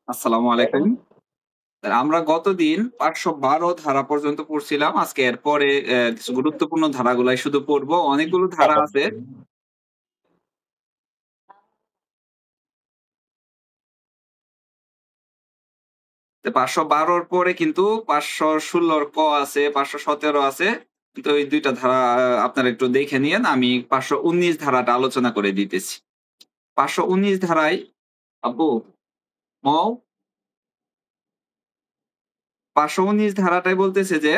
আসসালামু আলাইকুম। আমরা গতদিন ৫১২ ধারা পর্যন্ত পড়ছিলাম। আজকে এরপরে কিছু গুরুত্বপূর্ণ ধারাগুলাই শুধু পড়বো। অনেকগুলো ধারা আছে। তো ৫১২ র পরে কিন্তু ৫১৬ র ক আছে, ৫১৭ আছে। কিন্তু এই ২ টা ধারা আপনারা একটু দেখে নিয়েন। আমি ৫১৯ ধারাটা আলোচনা করে দিতেছি। ৫১৯ ধারায় আব্বু, মৌ ৫১৯ ধারাটায় বলতেছে যে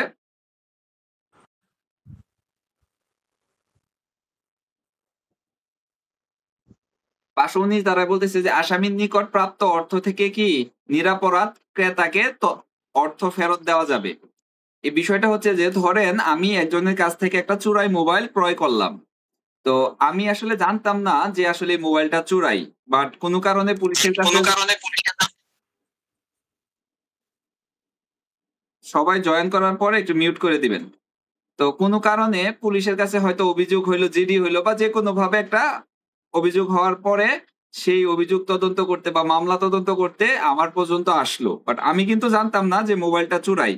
৫১৯ ধারায় বলতেছে যে আসামির নিকট প্রাপ্ত অর্থ থেকে কি নিরপরাধ ক্রেতাকে অর্থ ফেরত দেওয়া যাবে। এই বিষয়টা হচ্ছে যে ধরেন আমি একজনের কাছ থেকে একটা চুরাই মোবাইল ক্রয় করলাম। তো আমি আসলে জানতাম না যে আসলে এই মোবাইলটা চুরাই। বাট কোন কারণে পুলিশের কাছে সবাই জয়েন করার পরে একটু মিউট করে দিবেন। তো কোন কারণে পুলিশের কাছে হয়তো অভিযোগ হইলো, জিডি হইলো বা যেকোনোভাবে একটা অভিযোগ হওয়ার পরে সেই অভিযোগ তদন্ত করতে বা মামলা তদন্ত করতে আমার পর্যন্ত আসলো। বাট আমি কিন্তু জানতাম না যে মোবাইলটা চুরাই।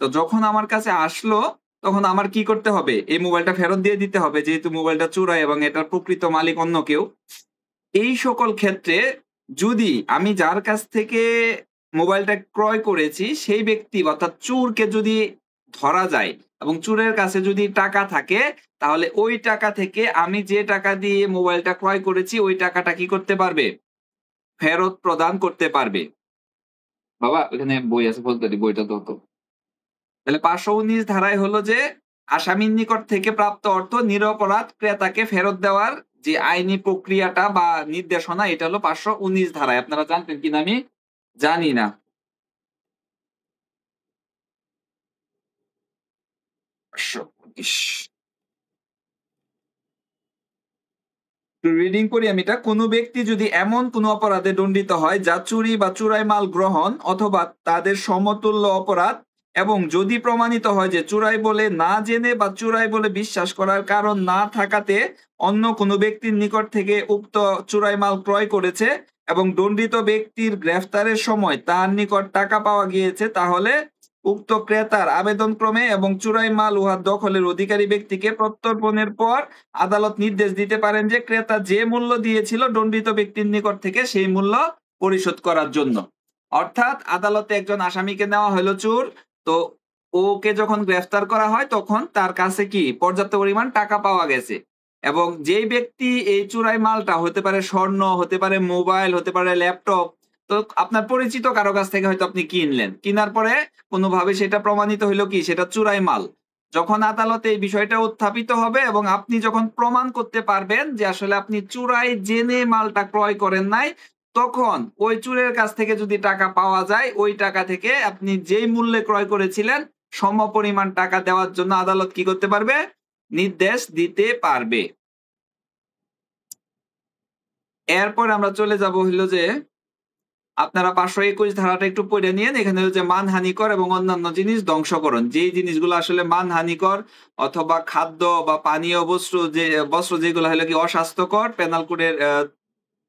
তো যখন আমার কাছে আসলো তখন আমার কি করতে হবে? এই মোবাইলটা ফেরত দিয়ে দিতে হবে যেহেতু মোবাইলটা চুরাই এবং এটার প্রকৃত মালিক অন্য কেউ। এই সকল ক্ষেত্রে যদি আমি যার কাছ থেকে মোবাইলটা ক্রয় করেছি সেই ব্যক্তি অর্থাৎ চোরকে যদি ধরা যায় এবং চোরের কাছে যদি টাকা থাকে তাহলে ওই টাকা থেকে আমি যে টাকা দিয়ে মোবাইলটা ক্রয় করেছি ওই টাকাটা কি করতে পারবে? ফেরত প্রদান করতে পারবে। বাবা ওখানে বই আছে বলতে বইটা দাও তো। তাহলে ৫১৯ ধারায় হলো যে আসামির নিকট থেকে প্রাপ্ত অর্থ নিরপরাধ ক্রেতাকে ফেরত দেওয়ার যে আইনি প্রক্রিয়াটা বা নির্দেশনা এটা হলো ৫১৯ ধারায়। আপনারা জানতেন কিনা আমি জানি না। ৫১৯ রিডিং করি আমি এটা। কোন ব্যক্তি যদি এমন কোন অপরাধে দণ্ডিত হয় যা চুরি বা চুরাই মাল গ্রহণ অথবা তাদের সমতুল্য অপরাধ এবং যদি প্রমাণিত হয় যে চুরাই বলে না জেনে বা চুরাই বলে বিশ্বাস করার কারণ না থাকাতে অন্য কোন ব্যক্তির নিকট থেকে উক্ত চুরাই মাল ক্রয় করেছে এবং দণ্ডিত ব্যক্তির গ্রেফতারের সময় তার নিকট টাকা পাওয়া গিয়েছে তাহলে উক্ত ক্রেতার আবেদনক্রমে এবং চুরাই মাল উহার দখলের অধিকারী ব্যক্তিকে প্রত্যর্পণের পর আদালত নির্দেশ দিতে পারেন যে ক্রেতা যে মূল্য দিয়েছিল দণ্ডিত ব্যক্তির নিকট থেকে সেই মূল্য পরিশোধ করার জন্য। অর্থাৎ আদালতে একজন আসামিকে নেওয়া হলো চোর। তো ওকে যখন গ্রেফতার করা হয় তখন তার কাছে কি পর্যাপ্ত পরিমাণ টাকা পাওয়া গেছে এবং যেই ব্যক্তি এই চুরাই মালটা হতে পারে স্বর্ণ, হতে পারে মোবাইল, হতে পারে ল্যাপটপ, তো আপনার পরিচিত কারো কাছ থেকে হয়তো আপনি কিনলেন, কিনার পরে কোনোভাবে সেটা প্রমাণিত হইলো কি সেটা চুরাই মাল। যখন আদালতে এই বিষয়টা উত্থাপিত হবে এবং আপনি যখন প্রমাণ করতে পারবেন যে আসলে আপনি চুরাই জেনে মালটা ক্রয় করেন নাই, তখন ওই চোরের কাছ থেকে যদি টাকা পাওয়া যায়, ওই টাকা থেকে আপনি যেই মূল্যে ক্রয় করেছিলেন সমপরিমাণ টাকা দেওয়ার জন্য আদালত কি করতে পারবে? নির্দেশ দিতে পারবে। এরপর আমরা চলে যাব হইলো যে আপনারা ৫২১ ধারাটা একটু পড়ে নিয়েন। এখানে হচ্ছে মানহানিকর এবং অন্যান্য জিনিস ধ্বংসকরণ। যেই জিনিসগুলো আসলে মানহানিকর অথবা খাদ্য বা পানীয় বস্ত্র যেগুলো হলো কি অস্বাস্থ্যকর পেনাল কোডের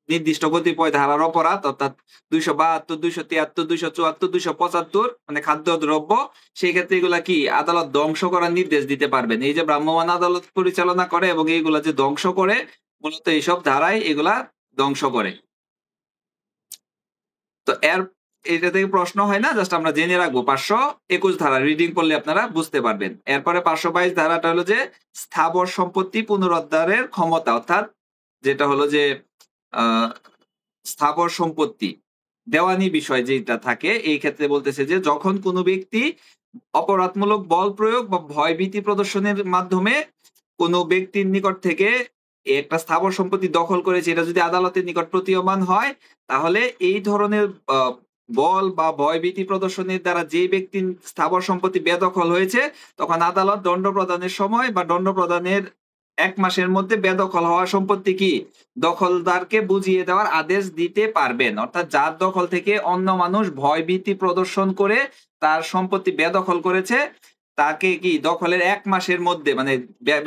নির্দিষ্ট কতিপয় ধারার অপরাধ অর্থাৎ ২৭২, ২৭৩, ২৭৪, ২৭৫ মানে খাদ্যদ্রব্য সেই ক্ষেত্রে এগুলা কি আদালত ধ্বংস করার নির্দেশ দিতে পারবেন। এই যে ভ্রাম্যমাণ আদালত পরিচালনা করে এবং এইগুলা যে ধ্বংস করে মূলত এইসব ধারায় এগুলা ধ্বংস করে। তো এটা থেকে প্রশ্ন হয় না জাস্ট আমরা জেনে রাখবো ৫২১ ধারা রিডিং করলে আপনারা বুঝতে পারবেন। এরপরে ৫২২ ধারাটা হলো যে স্থাবর সম্পত্তি পুনরুদ্ধারের ক্ষমতা অর্থাৎ যেটা হলো যে আ স্থাবর সম্পত্তি দেওয়ানি বিষয় যেটা থাকে এই ক্ষেত্রে বলতেছে যে যখন কোনো ব্যক্তি অপরাধমূলক বল প্রয়োগ বা ভয়ভীতি প্রদর্শনের মাধ্যমে কোনো ব্যক্তির নিকট থেকে একটা স্থাবর সম্পত্তি দখল করেছে এটা যদি আদালতের নিকট প্রতীয়মান হয় তাহলে এই ধরনের বল বা ভয়ভীতি প্রদর্শনের দ্বারা যে ব্যক্তির স্থাবর সম্পত্তি বেদখল হয়েছে তখন আদালত দণ্ড প্রদানের সময় বা দণ্ড প্রদানের ১ মাসের মধ্যে বেদখল হওয়া সম্পত্তি কি দখলদারকে বুঝিয়ে দেওয়ার আদেশ দিতে পারবেন। অর্থাৎ যার দখল থেকে অন্য মানুষ ভয়ভীতি প্রদর্শন করে তার সম্পত্তি বেদখল করেছে তাকে কি দখলের ১ মাসের মধ্যে মানে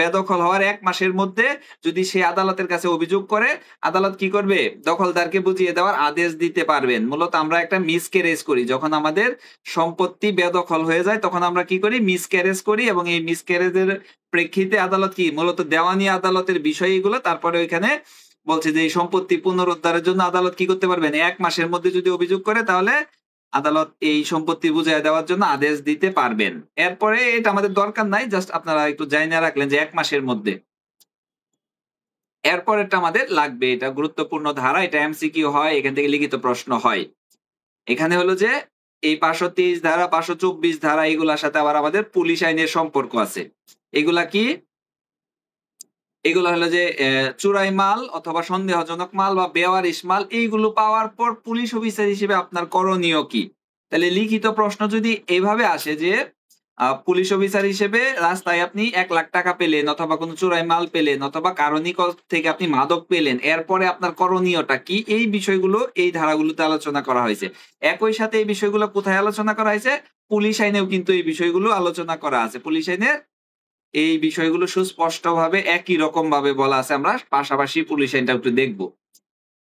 বেদখল হওয়ার ১ মাসের মধ্যে যদি সে আদালতের কাছে অভিযোগ করে, আদালত কি করবে? দখলদারকে বুঝিয়ে দেওয়ার আদেশ দিতে পারবেন। মূলত আমরা একটা মিসক্যারেজ করি। যখন আমাদের সম্পত্তি বেদখল হয়ে যায় তখন আমরা কি করি? মিসক্যারেজ করি এবং এই মিসক্যারেজের প্রেক্ষিতে আদালত কি মূলত দেওয়ানি আদালতের বিষয় এগুলো। তারপরে ওইখানে বলছে যে এই সম্পত্তি পুনরুদ্ধারের জন্য আদালত কি করতে পারবেন? ১ মাসের মধ্যে যদি অভিযোগ করে তাহলে আদালত এই সম্পত্তি বুঝাইয়া দেওয়ার জন্য আদেশ দিতে পারবেন। এরপরে এটা আমাদের দরকার নাই। জাস্ট আপনারা একটু জাইনা রাখলেন যে ১ মাসের মধ্যে। এরপরেরটা আমাদের লাগবে। এটা গুরুত্বপূর্ণ ধারা। এটা এমসিকিউ হয়। এখান থেকে লিখিত প্রশ্ন হয়। এখানে হলো যে এই ৫২৩ ধারা, ৫২৪ ধারা এগুলার সাথে আবার আমাদের পুলিশ আইনের সম্পর্ক আছে। এগুলা কি? এগুলো হলো যে চোরাই মাল অথবা সন্দেহজনক মাল বা বেওয়ারিশ মাল এইগুলো পাওয়ার পর পুলিশ অফিসার হিসেবে আপনার করণীয় কি? তাহলে লিখিত প্রশ্ন যদি এভাবে আসে যে পুলিশ অফিসার হিসেবে রাস্তায় আপনি ৳১,০০,০০০ পেলেন অথবা কোনো চোরাই মাল পেলেন অথবা কারো নিকট থেকে আপনি মাদক পেলেন। এরপরে আপনার করণীয়টা কি? এই বিষয়গুলো এই ধারাগুলোতে আলোচনা করা হয়েছে। একই সাথে এই বিষয়গুলো কোথায় আলোচনা করা হয়েছে? পুলিশ আইনেও কিন্তু এই বিষয়গুলো আলোচনা করা আছে। পুলিশ আইনের এই বিষয়গুলো সুস্পষ্টভাবে একই রকমভাবে বলা আছে। আমরা পাশাপাশি পুলিশ আইনটা একটু দেখব।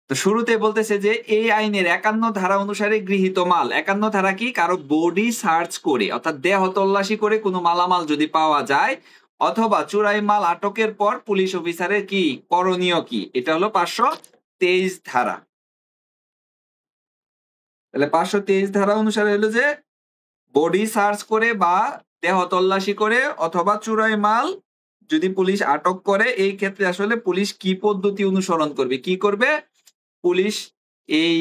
তো শুরুতে বলতেছে যে এই আইনের ৫১ ধারা অনুসারে গৃহীত মাল। ৫১ ধারা কি? কারো বডি সার্চ করে অর্থাৎ দেহ তল্লাশি করে কোনো মালামাল যদি পাওয়া যায় অথবা চোরাই মাল আটকের পর পুলিশ অফিসারের কি করণীয় কি? এটা হলো ৫২৩ ধারা। তাহলে ৫২৩ ধারা অনুসারে হলো যে বডি সার্চ করে বা দেহ তল্লাশি করে অথবা চোরাই মাল যদি পুলিশ আটক করে এই ক্ষেত্রে আসলে পুলিশ কি পদ্ধতি অনুসরণ করবে? কি করবে? পুলিশ এই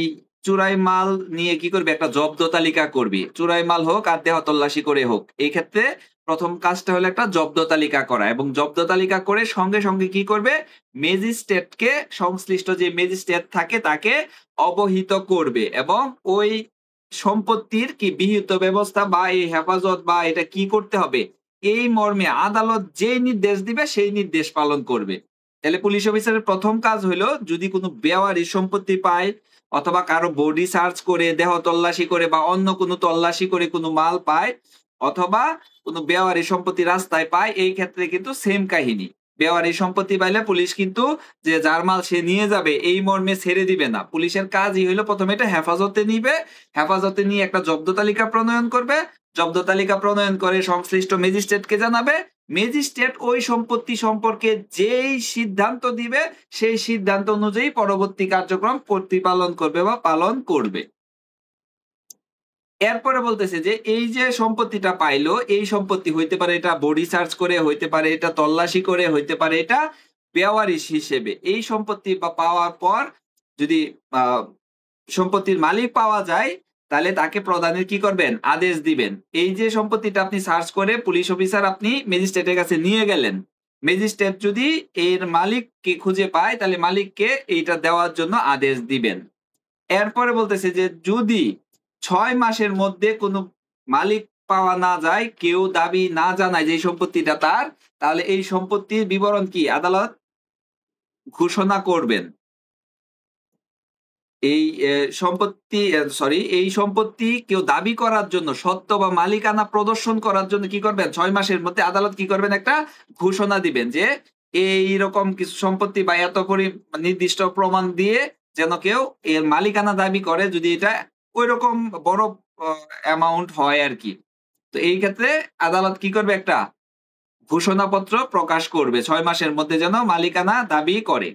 চোরাই মাল নিয়ে কি করবে? একটা জব্দ তালিকা করবে। চোরাই মাল হোক আর দেহ তল্লাশি করে হোক। এই ক্ষেত্রে ১ম কাজটা হলো একটা জব্দ তালিকা করা এবং জব্দ তালিকা করে সঙ্গে, সঙ্গে কি করবে? ম্যাজিস্ট্রেটকে সংশ্লিষ্ট যে ম্যাজিস্ট্রেট থাকে তাকে অবহিত করবে এবং ওই সম্পত্তির কি বিহিত ব্যবস্থা বা এই হেফাজত বা এটা কি করতে হবে? এই মর্মে আদালত যেই নির্দেশ দিবে সেই নির্দেশ পালন করবে। তাহলে পুলিশ অফিসারের ১ম কাজ হইলো যদি কোনো বেওয়ারিশ সম্পত্তি পায় অথবা কারো বডি সার্চ করে দেহ তল্লাশি করে বা অন্য কোনো তল্লাশি করে কোনো মাল পায় অথবা কোনো বেওয়ারিশ সম্পত্তি রাস্তায় পায় এই ক্ষেত্রে কিন্তু সেম কাহিনী। বেওয়ারিশ সম্পত্তি পাইলে পুলিশ কিন্তু যে যার মাল সে নিয়ে যাবে এই মর্মে ছেড়ে দিবে না। পুলিশের কাজই হইলো ১ম এটা হেফাজতে নিবে। হেফাজতে নিয়ে একটা জব্দ তালিকা প্রণয়ন করবে। জব্দ তালিকা প্রণয়ন করে সংশ্লিষ্ট ম্যাজিস্ট্রেটকে জানাবে। ম্যাজিস্ট্রেট ওই সম্পত্তি সম্পর্কে যেই সিদ্ধান্ত দিবে সেই সিদ্ধান্ত অনুযায়ী পরবর্তী কার্যক্রম প্রতিপালন করবে বা পালন করবে। এরপরে বলতেছে যে এই যে সম্পত্তিটা পাইলো এই সম্পত্তি হইতে পারে এটা বডি সার্চ করে, হইতে পারে এটা তল্লাশি করে, হইতে পারে এটা বেওয়ারিশ হিসেবে। এই সম্পত্তি পাওয়ার পর যদি আহ সম্পত্তির মালিক পাওয়া যায় তাহলে তাকে প্রদানের কি করবেন? আদেশ দিবেন। এই যে সম্পত্তিটা আপনি সার্চ করে পুলিশ অফিসার আপনি ম্যাজিস্ট্রেটের কাছে নিয়ে গেলেন। ম্যাজিস্ট্রেট যদি এর মালিককে খুঁজে পায় তাহলে মালিককে এইটা দেওয়ার জন্য আদেশ দিবেন। এরপরে বলতেছে যে যদি ৬ মাসের মধ্যে কোনো মালিক পাওয়া না যায়, কেউ দাবি না জানায় যে এই সম্পত্তিটা তার, তাহলে এই সম্পত্তির বিবরণ কি আদালত ঘোষণা করবেন। এই সম্পত্তি এই সম্পত্তি কেউ দাবি করার জন্য সত্ত্ব বা মালিকানা প্রদর্শন করার জন্য কি করবেন? ৬ মাসের মধ্যে আদালত কি করবেন? একটা ঘোষণা দিবেন যে এইরকম কিছু সম্পত্তি বা এত নির্দিষ্ট প্রমাণ দিয়ে যেন কেউ এর মালিকানা দাবি করে যদি এটা ঐরকম বড় অ অ্যামাউন্ট হয় আরকি। তো এই ক্ষেত্রে আদালত কি করবে? একটা ঘোষণাপত্র প্রকাশ করবে। ৬ মাসের মধ্যে যেন মালিকানা দাবি করে।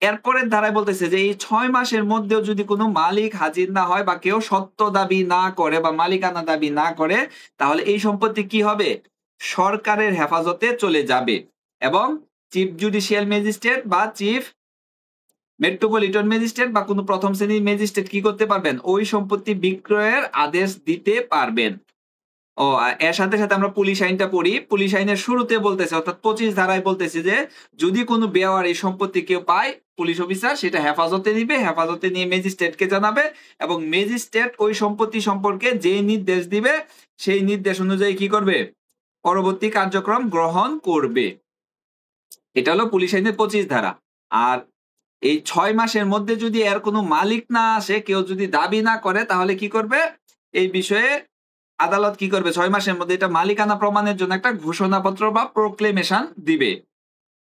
এরপরের ধারায় বলতেছে যে এই ৬ মাসের মধ্যেও যদি কোনো মালিক হাজির না হয় বা কেউ সত্ত্ব দাবি না করে বা মালিকানা দাবি না করে তাহলে এই সম্পত্তি কি হবে? সরকারের হেফাজতে চলে যাবে এবং চিফ জুডিশিয়াল ম্যাজিস্ট্রেট বা চিফ মেট্রোপলিটন ম্যাজিস্ট্রেট বা কোনো ১ম শ্রেণীর ম্যাজিস্ট্রেট কি করতে পারবেন? ওই সম্পত্তি বিক্রয়ের আদেশ দিতে পারবেন। এর সাথে, সাথে আমরা পুলিশ আইনটা পড়ি। পুলিশ আইনের শুরুতে বলতেছে অর্থাৎ ২৫ ধারায় বলতেছে যে যদি কোনো বেওয়ারিশ সম্পত্তি কেউ পায় পুলিশ অফিসার সেটা হেফাজতে নিবে। হেফাজতে নিয়ে ম্যাজিস্ট্রেটকে জানাবে এবং ম্যাজিস্ট্রেট ওই সম্পত্তি সম্পর্কে যে নির্দেশ দিবে সেই নির্দেশ অনুযায়ী কি করবে? পরবর্তী কার্যক্রম গ্রহণ করবে। এটা হলো পুলিশ আইনের ২৫ ধারা। আর এই ৬ মাসের মধ্যে যদি এর কোনো মালিক না আসে, কেউ যদি দাবি না করে তাহলে কি করবে? এই বিষয়ে আদালত কি করবে 6 মাসের মধ্যে এটা মালিকানা প্রমাণের জন্য একটা ঘোষণাপত্র বা প্রোক্লেমেশন দিবে।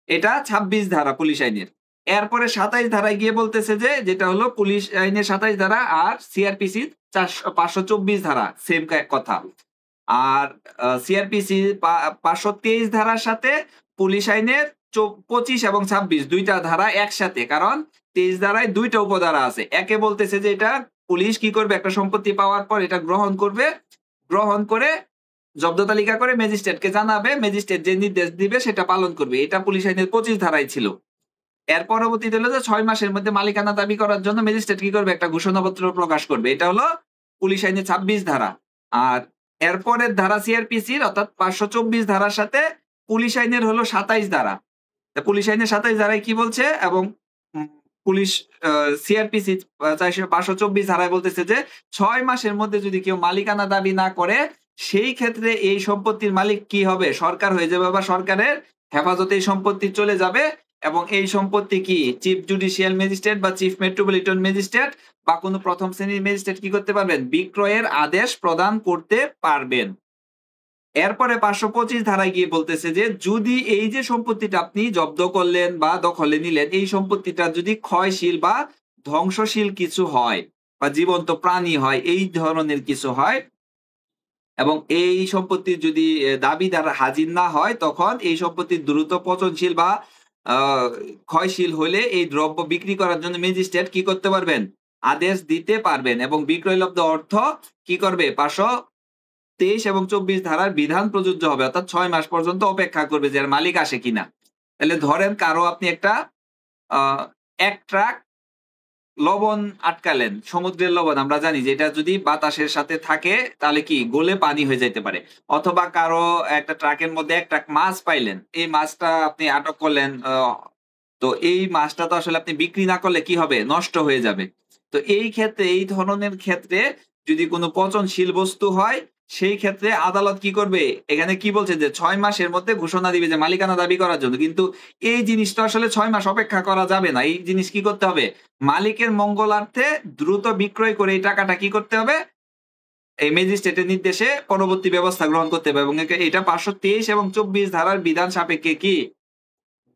এটা 26 ধারা পুলিশ আইনের। এরপরে 27 ধারায় গিয়ে বলতেছে যে যেটা হলো পুলিশ আইনের 27 ধারা আর সিআরপিসি 524 ধারা সেম কথা। আর সিআরপিসি 523 ধারার সাথে পুলিশ আইনের 25 এবং 26 দুইটা ধারা একসাথে, কারণ 23 ধারায় দুইটা উপধারা আছে। একে বলতেছে যে এটা পুলিশ কি করবে, একটা সম্পত্তি পাওয়ার পর এটা গ্রহণ করবে, গ্রহণ করে জব্দ তালিকা করে ম্যাজিস্ট্রেটকে জানাবে, ম্যাজিস্ট্রেট যে নির্দেশ দিবে সেটা পালন করবে। এটা পুলিশ আইনের 25 ধারায় ছিল। এর পরবর্তীতে হলো যে 6 মাসের মধ্যে মালিকানা দাবি করার জন্য ম্যাজিস্ট্রেট কি করবে, একটা ঘোষণাপত্র প্রকাশ করবে। এটা হলো পুলিশ আইনের 26 ধারা। আর এরপরের ধারা সিআরপিসির অর্থাৎ 524 ধারার সাথে পুলিশ আইনের হলো 27 ধারা। পুলিশ আইনের 27 ধারায় কি বলছে এবং পুলিশ সিআরপিসি 524 ধারায় বলতেছে যে 6 মাসের মধ্যে যদি কেউ মালিকানা দাবি না করে সেই ক্ষেত্রে এই সম্পত্তির মালিক কি হবে, সরকার হয়ে যাবে বা সরকারের হেফাজতে এই সম্পত্তি চলে যাবে। এবং এই সম্পত্তি কি চিফ জুডিশিয়াল ম্যাজিস্ট্রেট বা চিফ মেট্রোপলিটন ম্যাজিস্ট্রেট বা কোনো প্রথম শ্রেণীর ম্যাজিস্ট্রেট কি করতে পারবেন, বিক্রয়ের আদেশ প্রদান করতে পারবেন। এরপরে 525 ধারায় গিয়ে বলতেছে যে যদি এই যে সম্পত্তিটা আপনি জব্দ করলেন বা দখলে নিলেন, এই সম্পত্তিটা যদি ক্ষয়শীল বা ধ্বংসশীল কিছু হয় বা জীবন্ত প্রাণী হয়, এই ধরনের কিছু হয় এবং এই সম্পত্তির যদি দাবিদার হাজির না হয়, তখন এই সম্পত্তির দ্রুত পচনশীল বা ক্ষয়শীল হলে এই দ্রব্য বিক্রি করার জন্য ম্যাজিস্ট্রেট কি করতে পারবেন, আদেশ দিতে পারবেন। এবং বিক্রয়লব্ধ অর্থ কি করবে, 523 এবং 24 ধারার বিধান প্রযোজ্য হবে, অর্থাৎ 6 মাস পর্যন্ত অপেক্ষা করবে যে এর মালিক আসে কিনা। তাহলে ধরেন কারো আপনি একটা 1 ট্রাক লবণ আটকালেন, সমুদ্রের লবণ আমরা জানি যে এটা যদি বাতাসের সাথে থাকে তাহলে কি গলে পানি হয়ে যাইতে পারে। অথবা কারো একটা ট্রাকের মধ্যে 1 ট্রাক মাছ পাইলেন, এই মাছটা আপনি আটক করলেন, তো এই মাছটা তো আসলে আপনি বিক্রি না করলে কি হবে, নষ্ট হয়ে যাবে। তো এই ক্ষেত্রে এই ধরনের ক্ষেত্রে যদি কোনো পচনশীল বস্তু হয় সেই ক্ষেত্রে আদালত কি করবে, এখানে কি বলছে যে 6 মাসের মধ্যে ঘোষণা দিবে যে মালিকানা দাবি করার জন্য। কিন্তু এই জিনিসটা আসলে 6 মাস অপেক্ষা করা যাবে না। এই জিনিস কি করতে হবে, মালিকের মঙ্গলার্থে দ্রুত বিক্রয় করে এই টাকাটা কি করতে হবে, এই ম্যাজিস্ট্রেটের নির্দেশে পরবর্তী ব্যবস্থা গ্রহণ করতে হবে। এবং এটা 523 এবং 24 ধারার বিধান সাপেক্ষে কি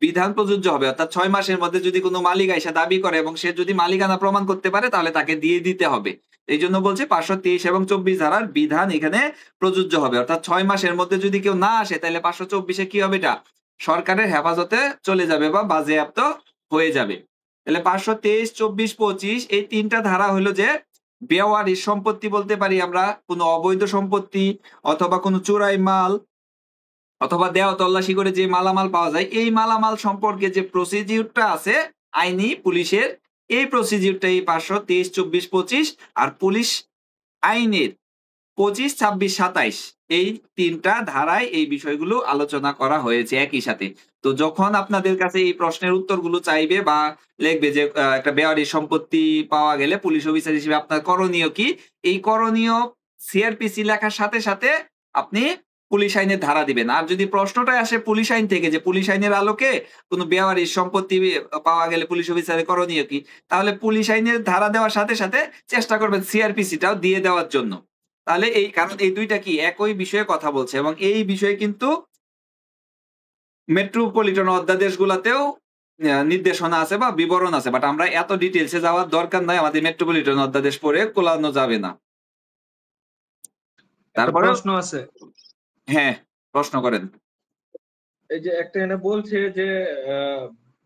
বিধান প্রযোজ্য হবে। অর্থাৎ 6 মাসের মধ্যে যদি কোনো মালিক আইসা দাবি করে এবং সে যদি মালিকানা প্রমাণ করতে পারে তাহলে তাকে দিয়ে দিতে হবে। এইজন্য বলছে 523 এবং 24 ধারার বিধান এখানে প্রযোজ্য হবে। অর্থাৎ 6 মাসের মধ্যে যদি কেউ না আসে তাহলে 524 এ কি হবে, এটা সরকারের হেফাজতে চলে যাবে বা বাজেয়াপ্ত হয়ে যাবে। তাহলে 523, 24, 25 এই 3টা ধারা হলো যে বেওয়ারিশ সম্পত্তি বলতে পারি আমরা, কোনো অবৈধ সম্পত্তি অথবা কোনো চোরাই মাল অথবা দেওয়া তল্লাশি করে যে মালামাল পাওয়া যায়, এই মালামাল সম্পর্কে যে প্রসিডিউরটা আছে আইনি পুলিশের, এই প্রসিডিউরটা এই 523, 24, 25 আর পুলিশ আইনের 25, 26, 27 এই 3টা ধারায় এই বিষয়গুলো আলোচনা করা হয়েছে একই সাথে। তো যখন আপনাদের কাছে এই প্রশ্নের উত্তরগুলো চাইবে বা লিখবে যে একটা বেওয়ারি সম্পত্তি পাওয়া গেলে পুলিশ অফিসার হিসেবে আপনার করণীয় কি, এই করণীয় সিআরপিসি লেখার সাথে সাথে আপনি পুলিশ আইনের ধারা দিবেন। আর যদি প্রশ্নটাই আসে পুলিশ আইন থেকে যে পুলিশ আইনের আলোকে কোন বেওয়ারিশ সম্পত্তি পাওয়া গেলে পুলিশ অফিসারের করণীয় কি, তাহলে পুলিশ আইনের ধারা দেওয়ার সাথে সাথে চেষ্টা করবেন সিআরপিসিটাও দিয়ে দেওয়ার জন্য। তাহলে এই কারণ এই দুইটা কি একই বিষয়ে কথা বলছে এবং এই বিষয়ে কিন্তু মেট্রোপলিটন অধ্যাদেশগুলোতেও নির্দেশনা আছে বা বিবরণ আছে, বাট আমরা এত ডিটেইলসে যাওয়ার দরকার নাই, আমাদের মেট্রোপলিটন অধ্যাদেশ পড়ে কোলানো যাবে না। তারপরে প্রশ্ন আছে, হ্যাঁ প্রশ্ন করেন। এই যে একটা এনে বলছে যে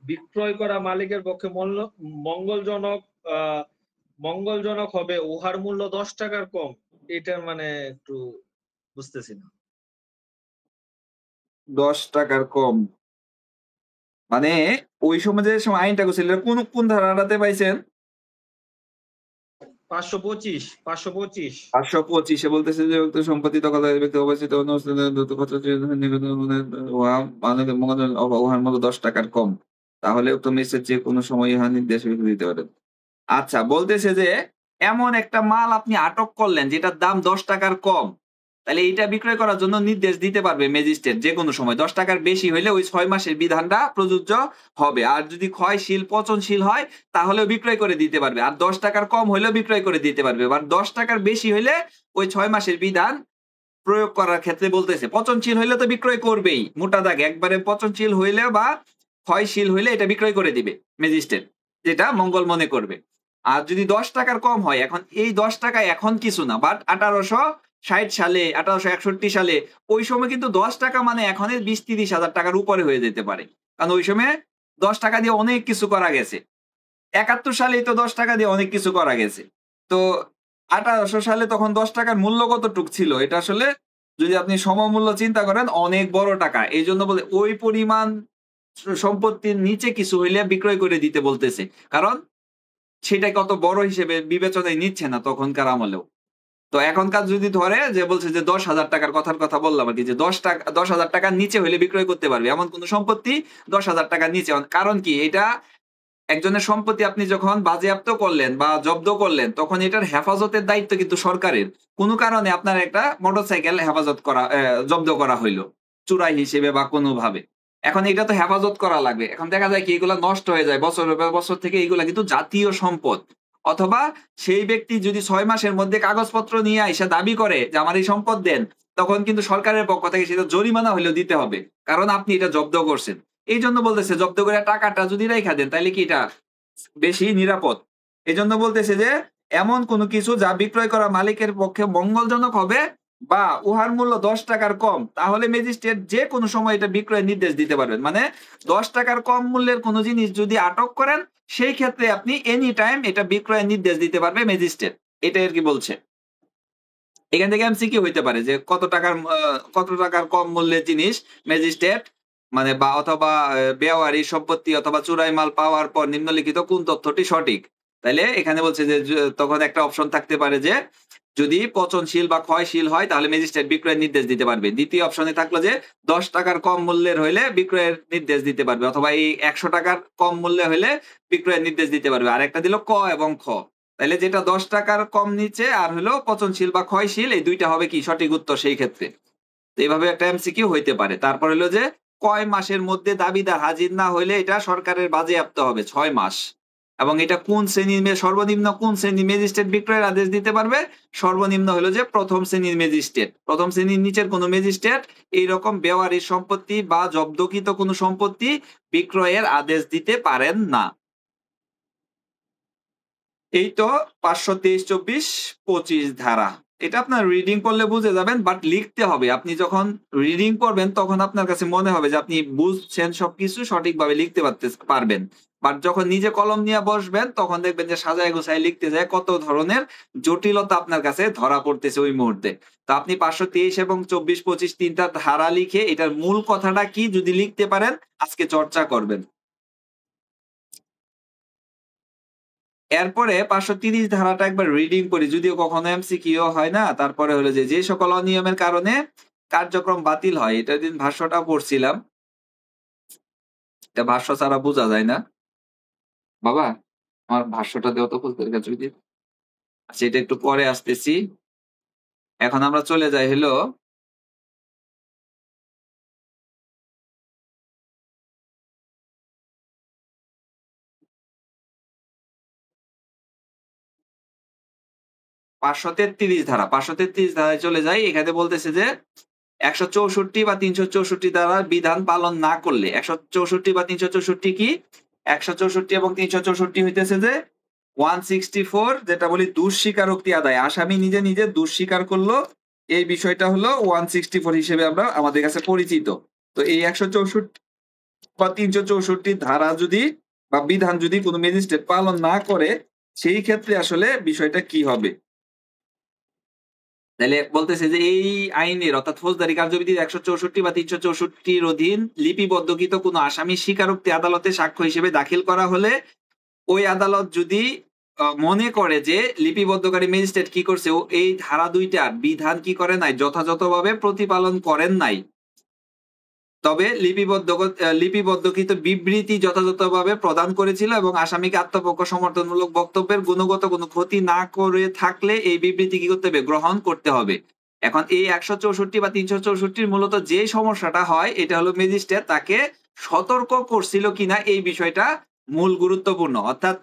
বিক্রয় করা মালিকের পক্ষে মঙ্গলজনক মঙ্গলজনক হবে উহার মূল্য 10 টাকার কম, এটা মানে একটু বুঝতেছি না। 10 টাকার কম মানে ওই সময় যে সময় আইনটা করছিল কোন কোন ধারাটাতে পাইছেন? 525 525 525 এ বলতেছে যে উক্ত সম্পত্তি দখলদার ব্যক্তি অবস্থিত অন্য স্থানে দ্রুত খরচ উহার মূল্য 10 টাকার কম, তাহলে উক্ত ম্যাজিস্ট্রেট যে কোনো সময় ইহা নির্দেশ দিতে পারেন। আচ্ছা বলতেছে যে এমন একটা মাল আপনি আটক করলেন যেটার দাম 10 টাকার কম, তাহলে এইটা বিক্রয় করার জন্য নির্দেশ দিতে পারবে ম্যাজিস্ট্রেট যে কোনো সময়। 10 টাকার বেশি হইলে ওই 6 মাসের বিধানটা প্রযোজ্য হবে। আর যদি ক্ষয়শীল পচনশীল হয় তাহলেও বিক্রয় করে দিতে পারবে। আর 10 টাকার কম হইলেও বিক্রয় করে দিতে পারবে। আর 10 টাকার বেশি হইলে ওই 6 মাসের বিধান প্রয়োগ করার ক্ষেত্রে বলতেছে পচনশীল হইলে তো বিক্রয় করবেই, মোটা দাগ একবারে পচনশীল হইলে বা ক্ষয়শীল হইলে এটা বিক্রয় করে দিবে ম্যাজিস্ট্রেট, যেটা মঙ্গল মনে করবে। আর যদি 10 টাকার কম হয়, এখন এই 10 টাকা এখন কিছু না, বাট 1860 সালে 1861 সালে ওই সময় কিন্তু 10 টাকা মানে এখনের 20-30 হাজার টাকার উপরে হয়ে যেতে পারে, কারণ ওই সময় 10 টাকা দিয়ে অনেক কিছু করা গেছে। 71 সালেই তো 10 টাকা দিয়ে অনেক কিছু করা গেছে। তো 1800 সালে তখন 10 টাকার মূল্য কতটুক ছিল, এটা আসলে যদি আপনি সমমূল্য চিন্তা করেন অনেক বড় টাকা। এই জন্য বলে ওই পরিমাণ সম্পত্তির নিচে কিছু হইলে বিক্রয় করে দিতে বলতেছে, কারণ সেটা কত বড় হিসেবে বিবেচনায় নিচ্ছে না তখনকার আমলেও। তো এখনকার যদি ধরে যে বলছে যে 10,000 টাকার কথার কথা বললাম আর কি, যে 10,000 টাকার নিচে হইলে বিক্রয় করতে পারবে এমন কোন সম্পত্তি 10,000 টাকার নিচে। কারণ কি, এটা একজনের সম্পত্তি আপনি যখন বাজেয়াপ্ত করলেন বা জব্দ করলেন, তখন এটার হেফাজতের দায়িত্ব কিন্তু সরকারের। কোনো কারণে আপনার একটা মোটরসাইকেল হেফাজত করা জব্দ করা হইলো চুরাই হিসেবে বা কোনোভাবে, এখন এটা তো হেফাজত করা লাগবে। এখন দেখা যায় কি এগুলা নষ্ট হয়ে যায় বছরের পর বছর থেকে, এগুলা কিন্তু জাতীয় সম্পদ। অথবা সেই ব্যক্তি যদি 6 মাসের মধ্যে কাগজপত্র নিয়ে আইসা দাবি করে যে আমার এই সম্পদ দেন, তখন কিন্তু সরকারের পক্ষ থেকে সেটা জরিমানা হলেও দিতে হবে, কারণ আপনি এটা জব্দ করছেন। এই জন্য বলতেছে জব্দ করে টাকাটা যদি রাইখা দেন তাহলে কি এটা বেশি নিরাপদ। এই জন্য বলতেছে যে এমন কোনো কিছু যা বিক্রয় করা মালিকের পক্ষে মঙ্গলজনক হবে বা উহার মূল্য 10 টাকার কম, তাহলে ম্যাজিস্ট্রেট যে কোনো সময় এটা বিক্রয়ের নির্দেশ দিতে পারবেন। মানে 10 টাকার কম মূল্যের কোনো জিনিস যদি আটক করেন, সেই ক্ষেত্রে আপনি এনি টাইম এটা বিক্রয়ের নির্দেশ দিতে পারবে ম্যাজিস্ট্রেট। এটা আর কি বলছে। এখান থেকে এমসিকিউ হইতে পারে যে কত টাকার কম মূল্যের জিনিস ম্যাজিস্ট্রেট মানে বা অথবা বেওয়ারি সম্পত্তি অথবা চুরাই মাল পাওয়ার পর নিম্নলিখিত কোন তথ্যটি সঠিক। তাইলে এখানে বলছে যে তখন একটা অপশন থাকতে পারে যে যদি পচনশীল বা ক্ষয়শীল হয় তাহলে ম্যাজিস্ট্রেট বিক্রয়ের নির্দেশ দিতে পারবে। দ্বিতীয় অপশনে থাকলো যে 10 টাকার কম মূল্যের হইলে বিক্রয়ের নির্দেশ দিতে পারবে, অথবা এই 100 টাকার কম মূল্যে হইলে বিক্রয়ের নির্দেশ দিতে পারবে। আর একটা দিল ক এবং খ। তাইলে যেটা 10 টাকার কম নিচে আর হলো পচনশীল বা ক্ষয়শীল, এই দুইটা হবে কি সঠিক উত্তর সেই ক্ষেত্রে। তো এইভাবে একটা এমসিকিউ হইতে পারে। তারপর হলো যে কয় মাসের মধ্যে দাবিদার হাজির না হইলে এটা সরকারের বাজেয়াপ্ত হবে, 6 মাস। এবং এটা কোন শ্রেণীর সর্বনিম্ন কোন শ্রেণীর ম্যাজিস্ট্রেট বিক্রয়ের আদেশ দিতে পারবে, সর্বনিম্ন হলো যে প্রথম শ্রেণীর ম্যাজিস্ট্রেট। প্রথম শ্রেণীর নিচের কোন ম্যাজিস্ট্রেট এইরকম বেওয়ারির সম্পত্তি বা জব্দকৃত কোনো সম্পত্তি বিক্রয়ের আদেশ দিতে পারেন না। এই তো 523-24-25 ধারা। এটা আপনার রিডিং করলে বুঝে যাবেন, বাট লিখতে হবে। আপনি যখন রিডিং করবেন তখন আপনার কাছে মনে হবে যে আপনি বুঝছেন, সবকিছু সঠিকভাবে লিখতে পারবেন। বাট যখন নিজে কলম নিয়ে বসবেন তখন দেখবেন যে সাজায় গোছায় লিখতে যায় কত ধরনের জটিলতা আপনার কাছে ধরা পড়তেছে ওই মুহূর্তে। তো আপনি 523 এবং 24-25 তিনটা ধারা লিখে এটার মূল কথাটা কি যদি লিখতে পারেন, আজকে চর্চা করবেন। এরপরে 530 ধারাটা একবার রিডিং করি, যদিও কখনো এমসিকিউ হয় না। তারপরে হলো যে সকল অনিয়মের কারণে কার্যক্রম বাতিল হয়, এটা দিন ভাষ্যটা পড়ছিলাম। এটা ভাষ্য ছাড়া বোঝা যায় না। বাবা আমার ভাষ্যটা দেও তো, খুলতে যদি। আচ্ছা, এটা একটু পরে আসতেছি। এখন আমরা চলে যাই হলো 533 ধারা। 533 ধারায় চলে যাই। এখানে বলতেছে যে 164 বা 364 ধারার বিধান পালন না করলে, 164 বা 364 কি, 164 এবং 364 হইতেছে যে 164, যেটা বলি দোষ স্বীকারোক্তি আদায়, আসামি নিজে নিজে দোষ স্বীকার করলো, এই বিষয়টা হলো 164 হিসেবে আমরা আমাদের কাছে পরিচিত। তো এই 164 বা 364 ধারা যদি বা বিধান যদি কোনো ম্যাজিস্ট্রেট পালন না করে, সেই ক্ষেত্রে আসলে বিষয়টা কি হবে। তাহলে বলতেছে যে এই আইনের অর্থাৎ ফৌজদারি কার্যবিধির 164 বা 364 অধীন লিপিবদ্ধকৃত কোনো আসামি স্বীকারোক্তি আদালতে সাক্ষ্য হিসেবে দাখিল করা হলে, ওই আদালত যদি মনে করে যে লিপিবদ্ধকারী ম্যাজিস্ট্রেট কি করছে, ও এই ধারা দুইটার বিধান কি করে নাই, যথাযথভাবে প্রতিপালন করেন নাই, তবে লিপিবদ্ধকৃত বিবৃতি যথাযথভাবে প্রদান করেছিল এবং আসামিকে আত্মপক্ষ সমর্থনমূলক বক্তব্যের গুণগত কোনো ক্ষতি না করে থাকলে এই বিবৃতি কি করতে হবে, গ্রহণ করতে হবে। এখন এই 164 বা 364 মূলত যে সমস্যাটা হয়, এটা হলো ম্যাজিস্ট্রেট তাকে সতর্ক করছিল কিনা এই বিষয়টা মূল গুরুত্বপূর্ণ। অর্থাৎ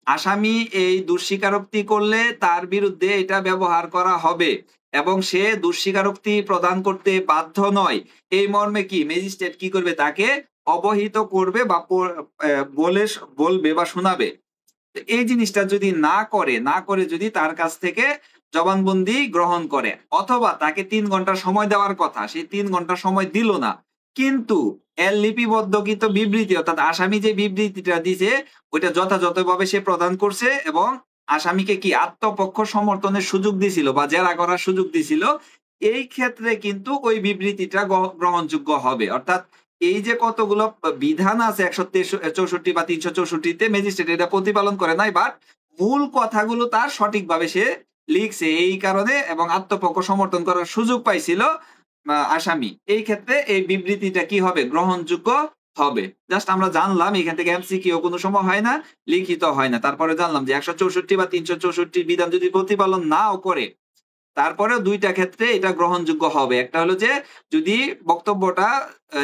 আসামি এই দুঃস্বীকারোক্তি করলে তার বিরুদ্ধে এটা ব্যবহার করা হবে, এবং সে দোষস্বীকারোক্তি প্রদান করতে বাধ্য নয়, এই মর্মে কি ম্যাজিস্ট্রেট কি করবে, তাকে অবহিত করবে বা বলবে বা শোনাবে। এই জিনিসটা যদি না করে যদি তার কাছ থেকে জবানবন্দি গ্রহণ করে, অথবা তাকে 3 ঘন্টা সময় দেওয়ার কথা, সেই 3 ঘন্টা সময় দিল না, কিন্তু এর লিপিবদ্ধকৃত বিবৃতি অর্থাৎ আসামি যে বিবৃতিটা দিছে ওইটা যথাযথভাবে সে প্রদান করছে এবং আসামিকে কি আত্মপক্ষ সমর্থনের সুযোগ দিছিল বা জেরা করার সুযোগ দিছিল, এই ক্ষেত্রে কিন্তু ওই বিবৃতিটা গ্রহণযোগ্য হবে। অর্থাৎ এই যে কতগুলো বিধান আছে 164 বা 364-তে ম্যাজিস্ট্রেট এটা প্রতিপালন করে নাই, বাট মূল কথাগুলো তার সঠিকভাবে সে লিখছে এই কারণে, এবং আত্মপক্ষ সমর্থন করার সুযোগ পাইছিল আসামি, এই ক্ষেত্রে এই বিবৃতিটা কি হবে, গ্রহণযোগ্য হবে। জাস্ট আমরা জানলাম এখান থেকে এমসিকিউ কোনো সময় হয় না, লিখিত হয় না, তারপরে জানলাম যে 164 বা 364 বিধান যদি প্রতিপালন নাও করে তারপরে দুইটা ক্ষেত্রে এটা গ্রহণযোগ্য হবে। একটা হলো যে যদি বক্তব্যটা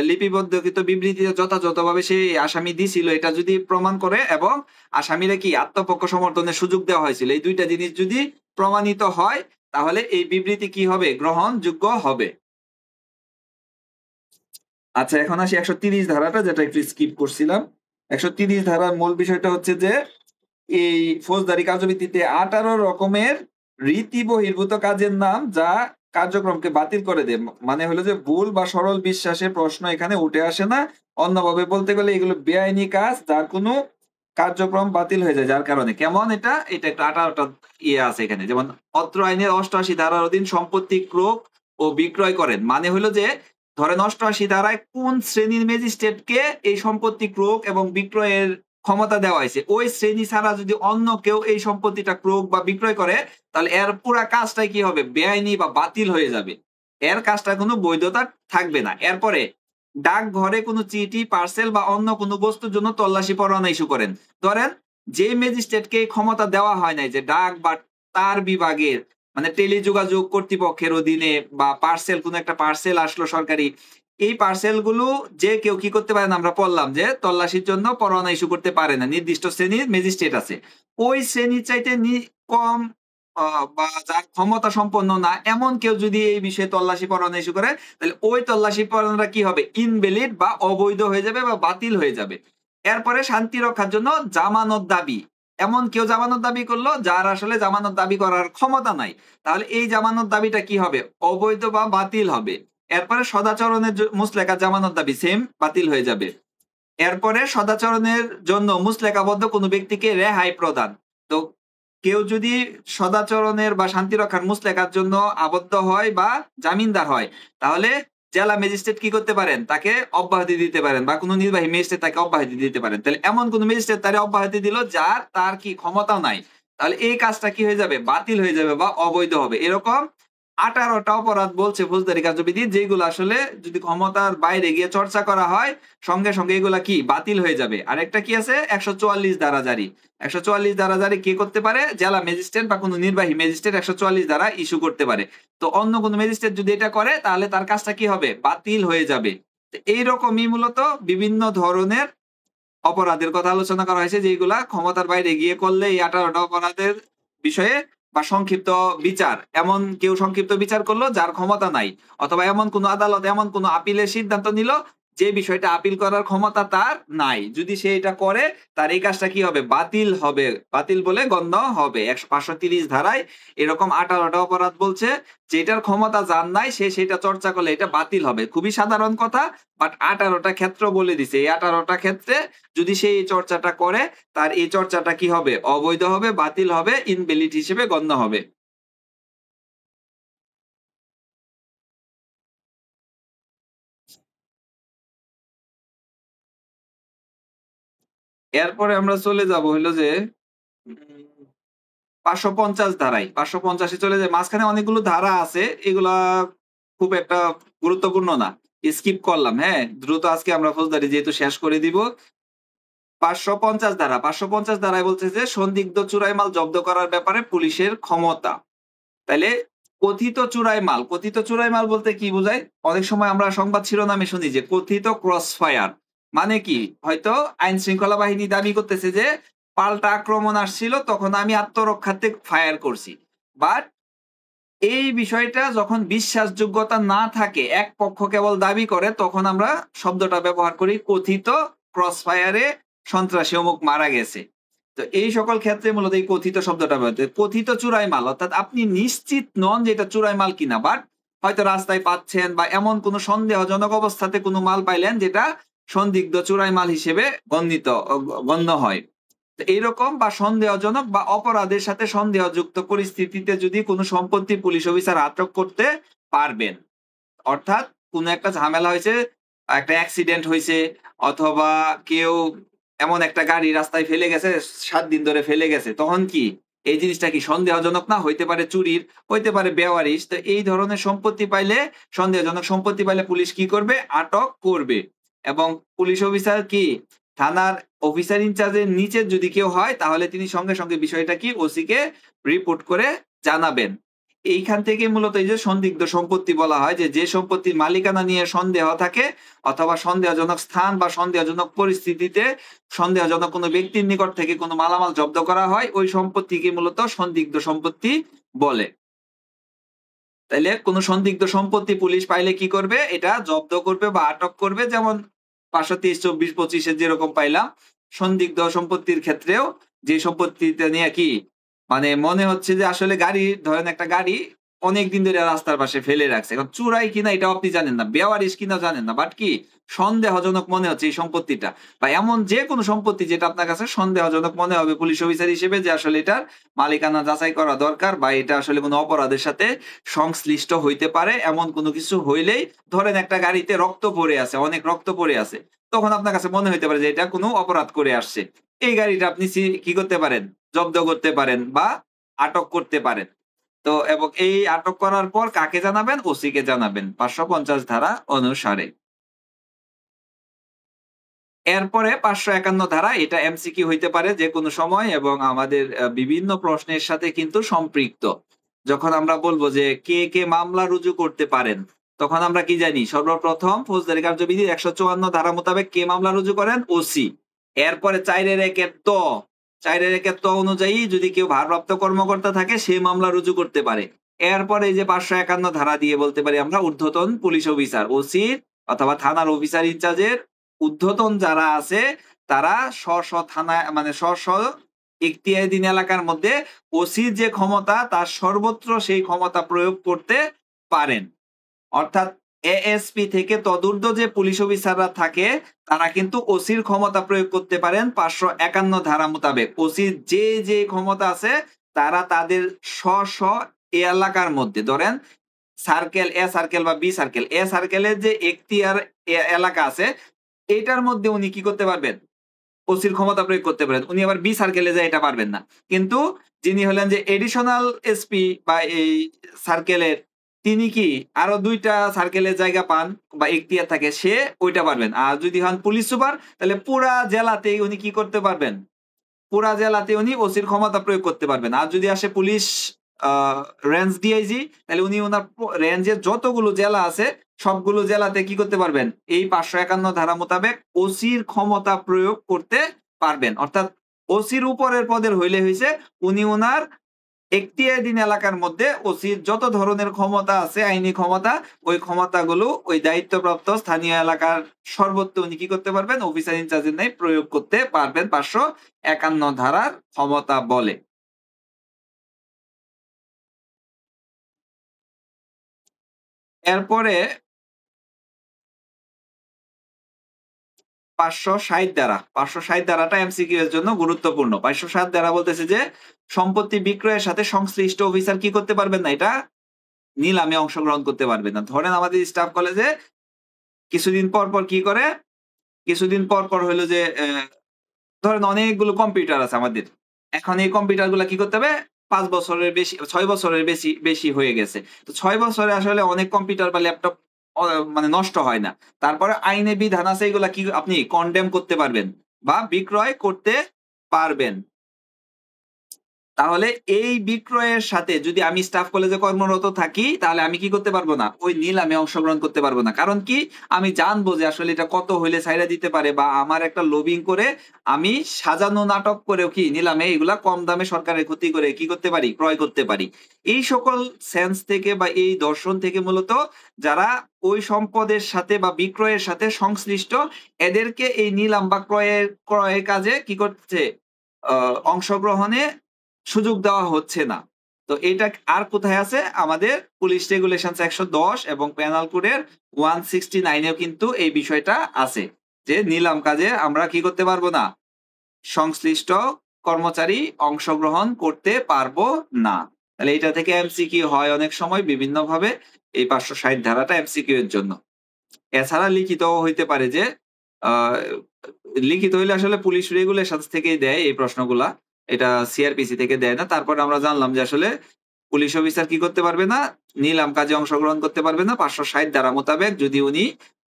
লিপিবদ্ধকৃত বিবৃতিতে যথাযথভাবে সেই আসামি দিছিল এটা যদি প্রমাণ করে, এবং আসামিরা কি আত্মপক্ষ সমর্থনের সুযোগ দেওয়া হয়েছিল, এই দুইটা জিনিস যদি প্রমাণিত হয় তাহলে এই বিবৃতি কি হবে, গ্রহণযোগ্য হবে। আচ্ছা, এখন আসি 130 ধারাটা, যেটা একটু স্কিপ করছিলাম। 130 ধারার মূল বিষয়টা হচ্ছে যে এই ফৌজদারি কার্যবিধিতে 18 রকমের রীতি বহির্ভূত কাজের নাম যা কার্যক্রমকে বাতিল করে দেয়। মানে হলো যে ভুল বা সরল বিশ্বাসের প্রশ্ন এখানে উঠে আসে না। অন্যভাবে বলতে গেলে এগুলো বেআইনি কাজ যার কোনো কার্যক্রম বাতিল হয়ে যায় যার কারণে। কেমন এটা একটা 18টা ইয়ে আছে এখানে। যেমন অত্র আইনের 88 ধারার অধীন সম্পত্তি ক্রয় ও বিক্রয় করেন। মানে হলো যে ধরেন 88 ধারায় কোন শ্রেণীর ম্যাজিস্ট্রেটকে এই সম্পত্তি ক্রয় এবং বিক্রয়ের ক্ষমতা দেওয়া হয়েছে, ওই শ্রেণী ছাড়া যদি অন্য কেউ এই সম্পত্তিটা ক্রয় বা বিক্রয় করে তাহলে এর পুরা কাজটাই কি হবে, বেআইনি বা বাতিল হয়ে যাবে, এর কাজটা কোনো বৈধতা থাকবে না। এরপরে ডাকঘরে কোনো চিঠি, পার্সেল বা অন্য কোনো বস্তুর জন্য তল্লাশি পরোয়ানা ইস্যু করেন। ধরেন যে ম্যাজিস্ট্রেটকে ক্ষমতা দেওয়া হয় নাই, যে ডাক বা তার বিভাগের মানে টেলিযোগাযোগ কর্তৃপক্ষের অধীনে বা পার্সেল, কোনো একটা পার্সেল আসলো সরকারি, এই পার্সেল গুলো যে কেউ কি করতে পারে না, আমরা বললাম যে তল্লাশির জন্য পরোয়ানা ইস্যু করতে পারে না, নির্দিষ্ট শ্রেণীর ম্যাজিস্ট্রেট আছে। ওই শ্রেণীর চাইতে কম বা যার ক্ষমতা সম্পন্ন না এমন কেউ যদি এই বিষয়ে তল্লাশি পরোয়ানা ইস্যু করে তাহলে ওই তল্লাশি পরোয়ানাটা কি হবে, ইনভ্যালিড বা অবৈধ হয়ে যাবে বা বাতিল হয়ে যাবে। এরপরে শান্তি রক্ষার জন্য জামানত দাবি, এমন কেউ জামানত দাবি করলো যার আসলে জামানত দাবি করার ক্ষমতা নাই, তাহলে এই জামানত দাবিটা কি হবে, অবৈধ বা বাতিল হবে। এরপরে সদাচরণের মুসলেকা জামানত দাবি সেম বাতিল হয়ে যাবে। এরপরে সদাচরণের জন্য মুসলেকাবদ্ধ কোনো ব্যক্তিকে রেহাই প্রদান। তো কেউ যদি সদাচরণের বা শান্তি রক্ষার মুসলেকার জন্য আবদ্ধ হয় বা জামিনদার হয় তাহলে জেলা ম্যাজিস্ট্রেট কি করতে পারেন, তাকে অব্যাহতি দিতে পারেন, বা কোনো নির্বাহী ম্যাজিস্ট্রেট তাকে অব্যাহতি দিতে পারেন। তাহলে এমন কোন ম্যাজিস্ট্রেট তারে অব্যাহতি দিল যার তার কি ক্ষমতা নাই, তাহলে এই কাজটা কি হয়ে যাবে, বাতিল হয়ে যাবে বা অবৈধ হবে। এরকম 18টা অপরাধ বলছে ফৌজদারি কার্যবিধি, যেগুলো আসলে যদি ক্ষমতার বাইরে গিয়ে চর্চা করা হয় সঙ্গে সঙ্গে এগুলা কি বাতিল হয়ে যাবে। আরেকটা কি আছে, 144 ধারা জারি। 144 ধারা জারি কে করতে পারে, জেলা ম্যাজিস্ট্রেট বা কোনো নির্বাহী ম্যাজিস্ট্রেট 144 ধারা ইস্যু করতে পারে। তো অন্য কোনো ম্যাজিস্ট্রেট যদি এটা করে তাহলে তার কাজটা কি হবে, বাতিল হয়ে যাবে। এইরকমই মূলত বিভিন্ন ধরনের অপরাধের কথা আলোচনা করা হয়েছে, যেগুলা ক্ষমতার বাইরে গিয়ে করলে এই 18টা অপরাধের বিষয়ে বা সংক্ষিপ্ত বিচার, এমন কেউ সংক্ষিপ্ত বিচার করলো যার ক্ষমতা নাই, অথবা এমন কোন আদালত এমন কোন আপিলের সিদ্ধান্ত নিল যে বিষয়টা আপিল করার ক্ষমতা তার নাই, যদি সে এটা করে তার এই কাজটা কি হবে, বাতিল হবে, বাতিল বলে গণ্য হবে। 530 ধারায় এরকম 18টা অপরাধ বলছে, যেটার ক্ষমতা যার নাই সে সেটা চর্চা করলে এটা বাতিল হবে। খুবই সাধারণ কথা, বাট 18টা ক্ষেত্র বলে দিছে, এই 18টা ক্ষেত্রে যদি সে এই চর্চাটা করে তার এই চর্চাটা কি হবে, অবৈধ হবে, বাতিল হবে, ইনভ্যালিড হিসেবে গণ্য হবে। এরপরে আমরা চলে যাব হলো যে 550 ধারায়, 550-এ চলে যায়। মাঝখানে অনেকগুলো ধারা আছে, এগুলা খুব একটা গুরুত্বপূর্ণ না, স্কিপ করলাম। হ্যাঁ, দ্রুত আজকে আমরা ফৌজদারি যেহেতু শেষ করে দিব। 550 ধারা, 550 ধারায় বলছে যে সন্দিগ্ধ চুরাই মাল জব্দ করার ব্যাপারে পুলিশের ক্ষমতা। তাইলে কথিত চুরাই মাল বলতে কি বোঝায়? অনেক সময় আমরা সংবাদ শিরোনামে শুনি যে কথিত ক্রস ফায়ার। মানে কি, হয়তো আইন শৃঙ্খলা বাহিনী দাবি করতেছে যে পাল্টা আক্রমণ আসছিল তখন আমি আত্মরক্ষার্থে ফায়ার করছি, বাট এই বিষয়টা যখন বিশ্বাসযোগ্যতা না থাকে, এক পক্ষ কেবল দাবি করে, তখন আমরা শব্দটা ব্যবহার করি কথিত ক্রসফায়ারে সন্ত্রাসী অমুক মারা গেছে। তো এই সকল ক্ষেত্রে মূলত এই কথিত শব্দটা ব্যবহার হয়। কথিত চুরাই মাল অর্থাৎ আপনি নিশ্চিত নন যে এটা চুরাই মাল কিনা, বাট হয়তো রাস্তায় পাচ্ছেন বা এমন কোনো সন্দেহজনক অবস্থাতে কোনো মাল পাইলেন যেটা সন্দিগ্ধ চুরাই মাল হিসেবে গণ্য হয়। তো এইরকম বা সন্দেহজনক বা অপরাধের সাথে সন্দেহযুক্ত পরিস্থিতিতে যদি কোনো সম্পত্তি পুলিশ অফিসার আটক করতে পারবেন, অর্থাৎ কোনো একটা ঝামেলা হয়েছে, একটা অ্যাক্সিডেন্ট হয়েছে, অথবা কেউ এমন একটা গাড়ি রাস্তায় ফেলে গেছে, 7 দিন ধরে ফেলে গেছে, তখন কি এই জিনিসটা কি সন্দেহজনক না? হইতে পারে চুরির, হইতে পারে বেওয়ারিশ। তো এই ধরনের সম্পত্তি পাইলে, সন্দেহজনক সম্পত্তি পাইলে পুলিশ কি করবে? আটক করবে। এবং পুলিশ অফিসার কি থানার অফিসার ইনচার্জের নিচে যদি কেউ হয়, তাহলে তিনি সঙ্গে সঙ্গে বিষয়টা কি ওসি কে রিপোর্ট করে জানাবেন। এইখান থেকে মূলত এই যে সন্দিগ্ধ সম্পত্তি বলা হয়, যে সম্পত্তির মালিকানা নিয়ে সন্দেহ থাকে, অথবা সন্দেহজনক স্থান বা সন্দেহজনক পরিস্থিতিতে সন্দেহজনক কোনো ব্যক্তির নিকট থেকে কোনো মালামাল জব্দ করা হয়, ওই সম্পত্তিকে মূলত সন্দিগ্ধ সম্পত্তি বলে। তাইলে কোনো সন্দিগ্ধ সম্পত্তি পুলিশ পাইলে কি করবে? এটা জব্দ করবে বা আটক করবে। যেমন 523, 24, 25 এর যেরকম পাইলাম, সন্দিগ্ধ সম্পত্তির ক্ষেত্রেও যে সম্পত্তিটা নিয়ে কি মানে মনে হচ্ছে যে আসলে গাড়ি, ধরেন একটা গাড়ি অনেকদিন ধরে রাস্তার পাশে ফেলে রাখছে, এখন চুরাই কিনা এটাও আপনি জানেন না, বেওয়ারিশ কিনা জানেন না, বাট কি সন্দেহজনক মনে হচ্ছে এই সম্পত্তিটা, বা এমন যে কোনো সম্পত্তি যেটা আপনার কাছে সন্দেহজনক মনে হবে পুলিশ অফিসার হিসেবে, যে আসলে এটার মালিকানা যাচাই করা দরকার, বা এটা আসলে কোনো অপরাধের সাথে সংশ্লিষ্ট হইতে পারে, এমন কোনো কিছু হইলেই, ধরেন একটা গাড়িতে রক্ত পড়ে আছে, অনেক রক্ত পড়ে আছে, তখন আপনার কাছে মনে হইতে পারে যে এটা কোনো অপরাধ করে আসছে, এই গাড়িটা আপনি কি করতে পারেন? জব্দ করতে পারেন বা আটক করতে পারেন। তো এবং এই আটক করার পর কাকে জানাবেন? ওসি কে জানাবেন 550 ধারা অনুসারে। এরপরে 551 ধারা, এটা এমসিকিউ হইতে পারে যেকোনো সময় এবং আমাদের বিভিন্ন প্রশ্নের সাথে কিন্তু সম্পৃক্ত। যখন আমরা বলবো যে কে মামলা রুজু করতে পারেন, তখন আমরা কি জানি? সর্বপ্রথম ফৌজদারি কার্যবিধির 154 ধারা মোতাবেক কে মামলা রুজু করেন? ওসি। এরপরে 4 এর 1 এর ত, 4 এর 1 এর ত অনুযায়ী যদি কেউ ভারপ্রাপ্ত কর্মকর্তা থাকে সে মামলা রুজু করতে পারে। এরপরে এই যে 551 ধারা দিয়ে বলতে পারি আমরা ঊর্ধ্বতন পুলিশ অফিসার, ওসির অথবা থানার অফিসার ইনচার্জের ঊর্ধ্বতন যারা আছে, তারা স্ব থানা মানে স্ব এখতিয়ারীধীন এলাকার মধ্যে ওসির যে ক্ষমতা, তার সর্বত্র সেই ক্ষমতা প্রয়োগ করতে পারেন। অর্থাৎ এএসপি থেকে তদূর্ধ্ব যে পুলিশ অফিসাররা থাকে, তারা কিন্তু ওসির ক্ষমতা প্রয়োগ করতে পারেন 551 ধারা মোতাবেক। ওসির যে ক্ষমতা আছে, তারা তাদের স্ব এলাকার মধ্যে, ধরেন সার্কেল এ সার্কেল বা বি সার্কেল, এ সার্কেলের যে এখতিয়ার এলাকা আছে, এটার মধ্যে উনি কি করতে পারবেন? ওসির ক্ষমতা প্রয়োগ করতে পারেন। উনি আবার বি সার্কেলে যায় এটা পারবেন না। কিন্তু যিনি হলেন যে এডিশনাল এসপি বা এই সার্কেলের, তিনি কি আরো 2 টা সার্কেলের জায়গা পান বা এখতিয়ার থাকে, সে ওইটা পারবেন। আর যদি হন পুলিশ সুপার, তাহলে পুরা জেলাতেই উনি কি করতে পারবেন? পুরা জেলাতে উনি ওসির ক্ষমতা প্রয়োগ করতে পারবেন। আর যদি আসে পুলিশ রেঞ্জ ডিআইজি, তাহলে উনি ওনার রেঞ্জের যতগুলো জেলা আছে সবগুলো জেলাতে কি করতে পারবেন? এই 551 ধারা মোতাবেক ওসির ক্ষমতা প্রয়োগ করতে পারবেন। অর্থাৎ ওসির উপরের পদের হইলে হইছে, উনি ওনার এখতিয়ারীধীন এলাকার মধ্যে ওসির যত ধরনের ক্ষমতা আছে, আইনি ক্ষমতা, ওই ক্ষমতাগুলো ওই দায়িত্বপ্রাপ্ত স্থানীয় এলাকার সর্বত্র উনি কি করতে পারবেন? অফিসার ইনচার্জের ন্যায় প্রয়োগ করতে পারবেন 551 ধারার ক্ষমতা বলে। এরপরে 560 ধারা, 560 ধারাটা এমসিকিউ এর জন্য গুরুত্বপূর্ণ। 560 ধারা বলতেছে যে সম্পত্তি বিক্রয়ের সাথে সংশ্লিষ্ট অফিসার কি করতে পারবেন না? এটা নিলামে অংশগ্রহণ করতে পারবেন না। ধরেন আমাদের স্টাফ কলেজে কিছুদিন পর কি করে? কিছুদিন পর হইলো যে ধরেন অনেকগুলো কম্পিউটার আছে আমাদের। এখন এই কম্পিউটার গুলা কি করতে হবে? 5 বছরের বেশি, 6 বছরের বেশি হয়ে গেছে। তো 6 বছরে আসলে অনেক কম্পিউটার বা ল্যাপটপ মানে নষ্ট হয় না। তারপরে আইনে বিধান আছে, এগুলা কি আপনি কনডেম করতে পারবেন বা বিক্রয় করতে পারবেন। তাহলে এই বিক্রয়ের সাথে যদি আমি স্টাফ কলেজে কর্মরত থাকি তাহলে আমি কি করতে পারবো না, ওই নিলামে অংশগ্রহণ করতে পারবো না। কারণ কি, আমি জানবো যে আসলে এটা কত হইলে ছাইরা দিতে পারে, বা আমার একটা লবিং করে আমি সাজানো নাটক করেও কি নিলামে এগুলা কম দামে সরকারের ক্ষতি করে কি করতে পারি, ক্রয় করতে পারি। এই সকল সেন্স থেকে বা এই দর্শন থেকে মূলত যারা ওই সম্পদের সাথে বা বিক্রয়ের সাথে সংশ্লিষ্ট, এদেরকে এই নিলাম বা ক্রয়ের কাজে কি করছে, অংশগ্রহণে সুযোগ দেওয়া হচ্ছে না। তো এটা আর কোথায় আছে, আমাদের পুলিশ রেগুলেশনস 110 এবং পেনাল কোডের 169 এও কিন্তু এই বিষয়টা আছে যে নিলাম কাজে আমরা কি করতে পারবো না, সংশ্লিষ্ট কর্মচারী অংশগ্রহণ করতে পারবো না। তাহলে এটা থেকে এমসিকিউ হয় অনেক সময় বিভিন্ন ভাবে, এই 560 ধারাটা এমসিকিউ এর জন্য। এছাড়া লিখিত হইতে পারে যে আহ, লিখিত হইলে আসলে পুলিশ রেগুলেশনস থেকেই দেয় এই প্রশ্নগুলা, এটা সিআরপিসি থেকে দেয় না। তারপরে আমরা জানলাম যে আসলে পুলিশ অফিসার কি করতে পারবে না, নিলাম কাজে অংশগ্রহণ করতে পারবে না 560 ধারা মোতাবেক, যদি উনি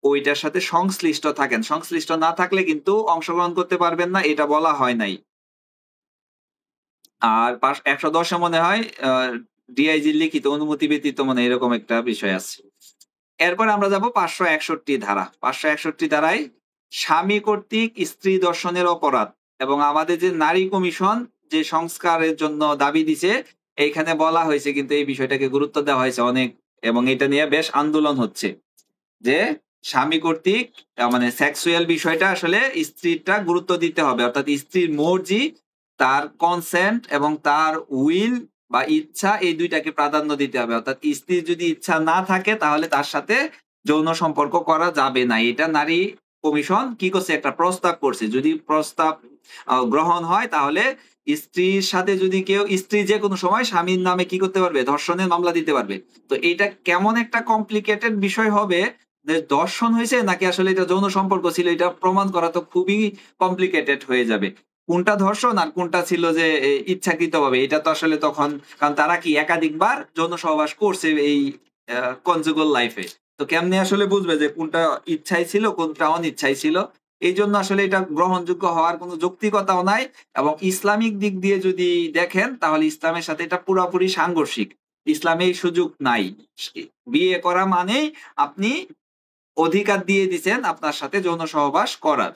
ওইটার সাথে সংশ্লিষ্ট থাকেন। সংশ্লিষ্ট না থাকলে কিন্তু অংশগ্রহণ করতে পারবেন না, এটা বলা হয় নাই। আর 110 এ মনে হয় ডিআইজি লিখিত অনুমতি ব্যতীত মনে হয় এরকম একটা বিষয় আছে। এরপর আমরা যাব 561 ধারা। 561 ধারায় স্বামী কর্তৃক স্ত্রী ধর্ষণের অপরাধ, এবং আমাদের যে নারী কমিশন যে সংস্কারের জন্য দাবি দিছে, এইখানে বলা হয়েছে কিন্তু এই বিষয়টাকে গুরুত্ব দেওয়া হয়েছে অনেক, এবং এটা নিয়ে বেশ আন্দোলন হচ্ছে যে স্বামী কর্তৃক মানে সেক্সুয়াল বিষয়টা আসলে স্ত্রীটা গুরুত্ব দিতে হবে, অর্থাৎ স্ত্রীর মর্জি, তার কনসেন্ট এবং তার উইল বা ইচ্ছা, এই দুইটাকে প্রাধান্য দিতে হবে। অর্থাৎ স্ত্রীর যদি ইচ্ছা না থাকে তাহলে তার সাথে যৌন সম্পর্ক করা যাবে না। এটা নারী কমিশন কি করছে, একটা প্রস্তাব করছে। যদি প্রস্তাব গ্রহণ হয় তাহলে স্ত্রীর সাথে যদি কেউ, স্ত্রী যে কোনো সময় স্বামীর নামে কি করতে পারবে, ধর্ষণের মামলা দিতে পারবে। তো এটা কেমন একটা কমপ্লিকেটেড বিষয় হবে যে ধর্ষণ হয়েছে নাকি আসলে এটা যৌন সম্পর্ক ছিল, এটা প্রমাণ করা তো খুবই কমপ্লিকেটেড হয়ে যাবে। কোনটা ধর্ষণ আর কোনটা ছিল যে ইচ্ছাকৃত ভাবে, এটা তো আসলে তখন, কারণ তারা কি একাধিকবার যৌন সহবাস করছে এই কনজুগাল লাইফে, তো কেমনে আসলে বুঝবে যে কোনটা ইচ্ছাই ছিল কোনটা অনিচ্ছাই ছিল। এই জন্য আসলে এটা গ্রহণযোগ্য হওয়ার কোনো যৌক্তিকতাও নাই। এবং ইসলামিক দিক দিয়ে যদি দেখেন তাহলে ইসলামের সাথে এটা পুরোপুরি সাংঘর্ষিক। ইসলামে এই সুযোগ নাই। বিয়ে করা মানেই আপনি অধিকার দিয়ে দিচ্ছেন আপনার সাথে যৌন সহবাস করার।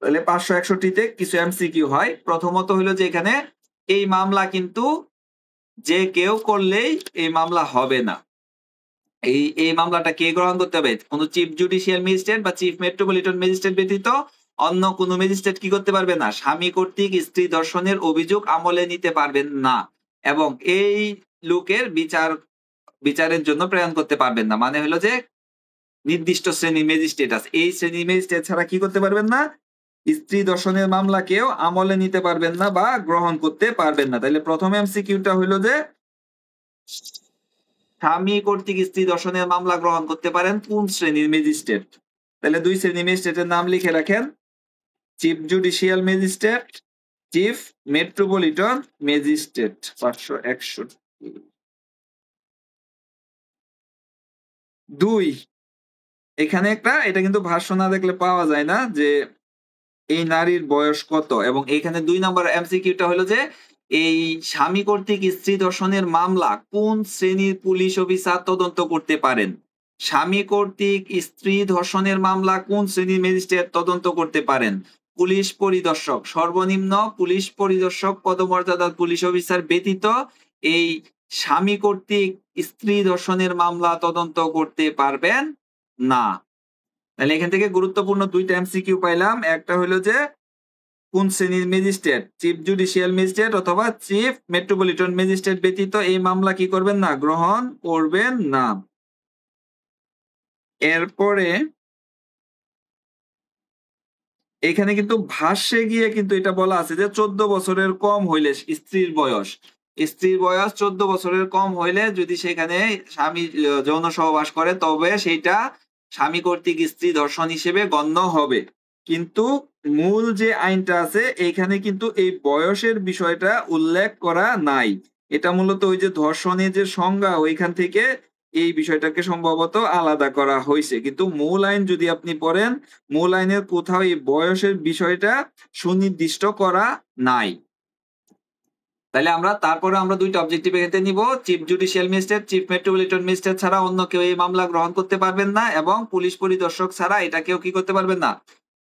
তাহলে 561 কিছু এমসিকিউ হয়। প্রথমত হইলো যে এখানে এই মামলা কিন্তু যে কেউ করলেই এই মামলা হবে না। এই মামলাটা কে গ্রহণ করতে হবে, কোন চিফ জুডিশিয়াল ম্যাজিস্ট্রেট বা চিফ মেট্রোপলিটন ম্যাজিস্ট্রেট ব্যতীত অন্য কোন ম্যাজিস্ট্রেট কি করতে পারবে না, স্বামী কর্তৃক স্ত্রী ধর্ষণের অভিযোগ আমলে নিতে পারবেন না, এবং এই লোকের বিচারের জন্য প্রেরণ করতে পারবেন না। মানে হলো যে নির্দিষ্ট শ্রেণীর ম্যাজিস্ট্রেট আছে, এই শ্রেণীর ম্যাজিস্ট্রেট ছাড়া কি করতে পারবেন না, স্ত্রী ধর্ষণের মামলা কেউ আমলে নিতে পারবেন না বা গ্রহণ করতে পারবেন না। তাহলে প্রথম এমসিকিউটা হইলো যে স্বামী কর্তৃক স্ত্রী ধর্ষণের মামলা গ্রহণ করতে পারেন কোন শ্রেণীর ম্যাজিস্ট্রেট। তাহলে দুই শ্রেণীর ম্যাজিস্ট্রেটের নাম লিখে রাখেন, chief judicial magistrate, chief metropolitan magistrate. 561 2, এখানে একটা, এটা কিন্তু ভাষ্য না দেখলে পাওয়া যায় না যে এই নারীর বয়স কত। এবং এখানে 2 নম্বর এমসিকিউটা হলো যে এই স্বামী কর্তৃক স্ত্রী ধর্ষণের মামলা কোন শ্রেণীর পুলিশ অফিসার তদন্ত করতে পারেন। স্বামী কর্তৃক স্ত্রী ধর্ষণের মামলা কোন শ্রেণীর ম্যাজিস্ট্রেট তদন্ত করতে পারেন, পুলিশ পরিদর্শক। সর্বনিম্ন পুলিশ পরিদর্শক পদমর্যাদার পুলিশ অফিসার ব্যতীত এই স্বামী কর্তৃক স্ত্রী ধর্ষণের মামলা তদন্ত করতে পারবেন না। তাহলে এখান থেকে গুরুত্বপূর্ণ 2টা এমসিকিউ পাইলাম। একটা হলো যে কোন শ্রেণীর ম্যাজিস্ট্রেট, চিফ জুডিশিয়াল ম্যাজিস্ট্রেট অথবা চিফ মেট্রোপলিটন ম্যাজিস্ট্রেট ব্যতীত এই মামলা কি করবেন না, গ্রহণ করবেন না। এরপরে এখানে কিন্তু ভাষ্যে গিয়ে কিন্তু এটা বলা আছে যে 14 বছরের কম হইলে স্ত্রীর বয়স, 14 বছরের কম হইলে যদি সেখানে স্বামী যৌন সহবাস করে তবে সেইটা স্বামী কর্তৃক স্ত্রী ধর্ষণ হিসেবে গণ্য হবে। কিন্তু মূল যে আইনটা আছে এইখানে কিন্তু এই বয়সের বিষয়টা উল্লেখ করা নাই। এটা মূলত ওই যে ধর্ষণের যে সংজ্ঞা ওইখান থেকে এই বিষয়টাকে সম্ভবত আলাদা করা হয়েছে, কিন্তু মূল আইন যদি আপনি পড়েন, মূল আইনের কোথাও এই বয়সের বিষয়টা সুনির্দিষ্ট করা নাই। তাহলে তারপরে আমরা দুইটা অবজেক্টিভ এখানে নিব, chief judicial magistrate, chief metropolitan magistrate ছাড়া অন্য কেউ এই মামলা গ্রহণ করতে পারবেন না, এবং পুলিশ পরিদর্শক ছাড়া এটাকেও কি করতে পারবেন না,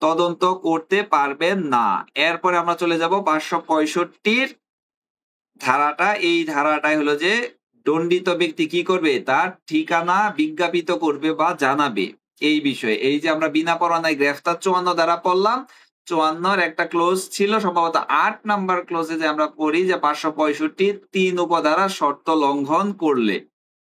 তদন্ত করতে পারবেন না। এরপরে আমরা চলে যাব 565 ধারাটা। এই ধারাটাই হলো যে দণ্ডিত ব্যক্তি কি করবে, তার ঠিকানা বিজ্ঞাপিত করবে বা জানাবে এই বিষয়ে। এই যে আমরা বিনা পরোয়ানায় গ্রেফতার 54 ধারা পড়লাম, 54 একটা ক্লোজ ছিল, সম্ভবত 8 নাম্বার ক্লোজে যে আমরা পড়ি যে 565 3 উপধারা শর্ত লঙ্ঘন করলে,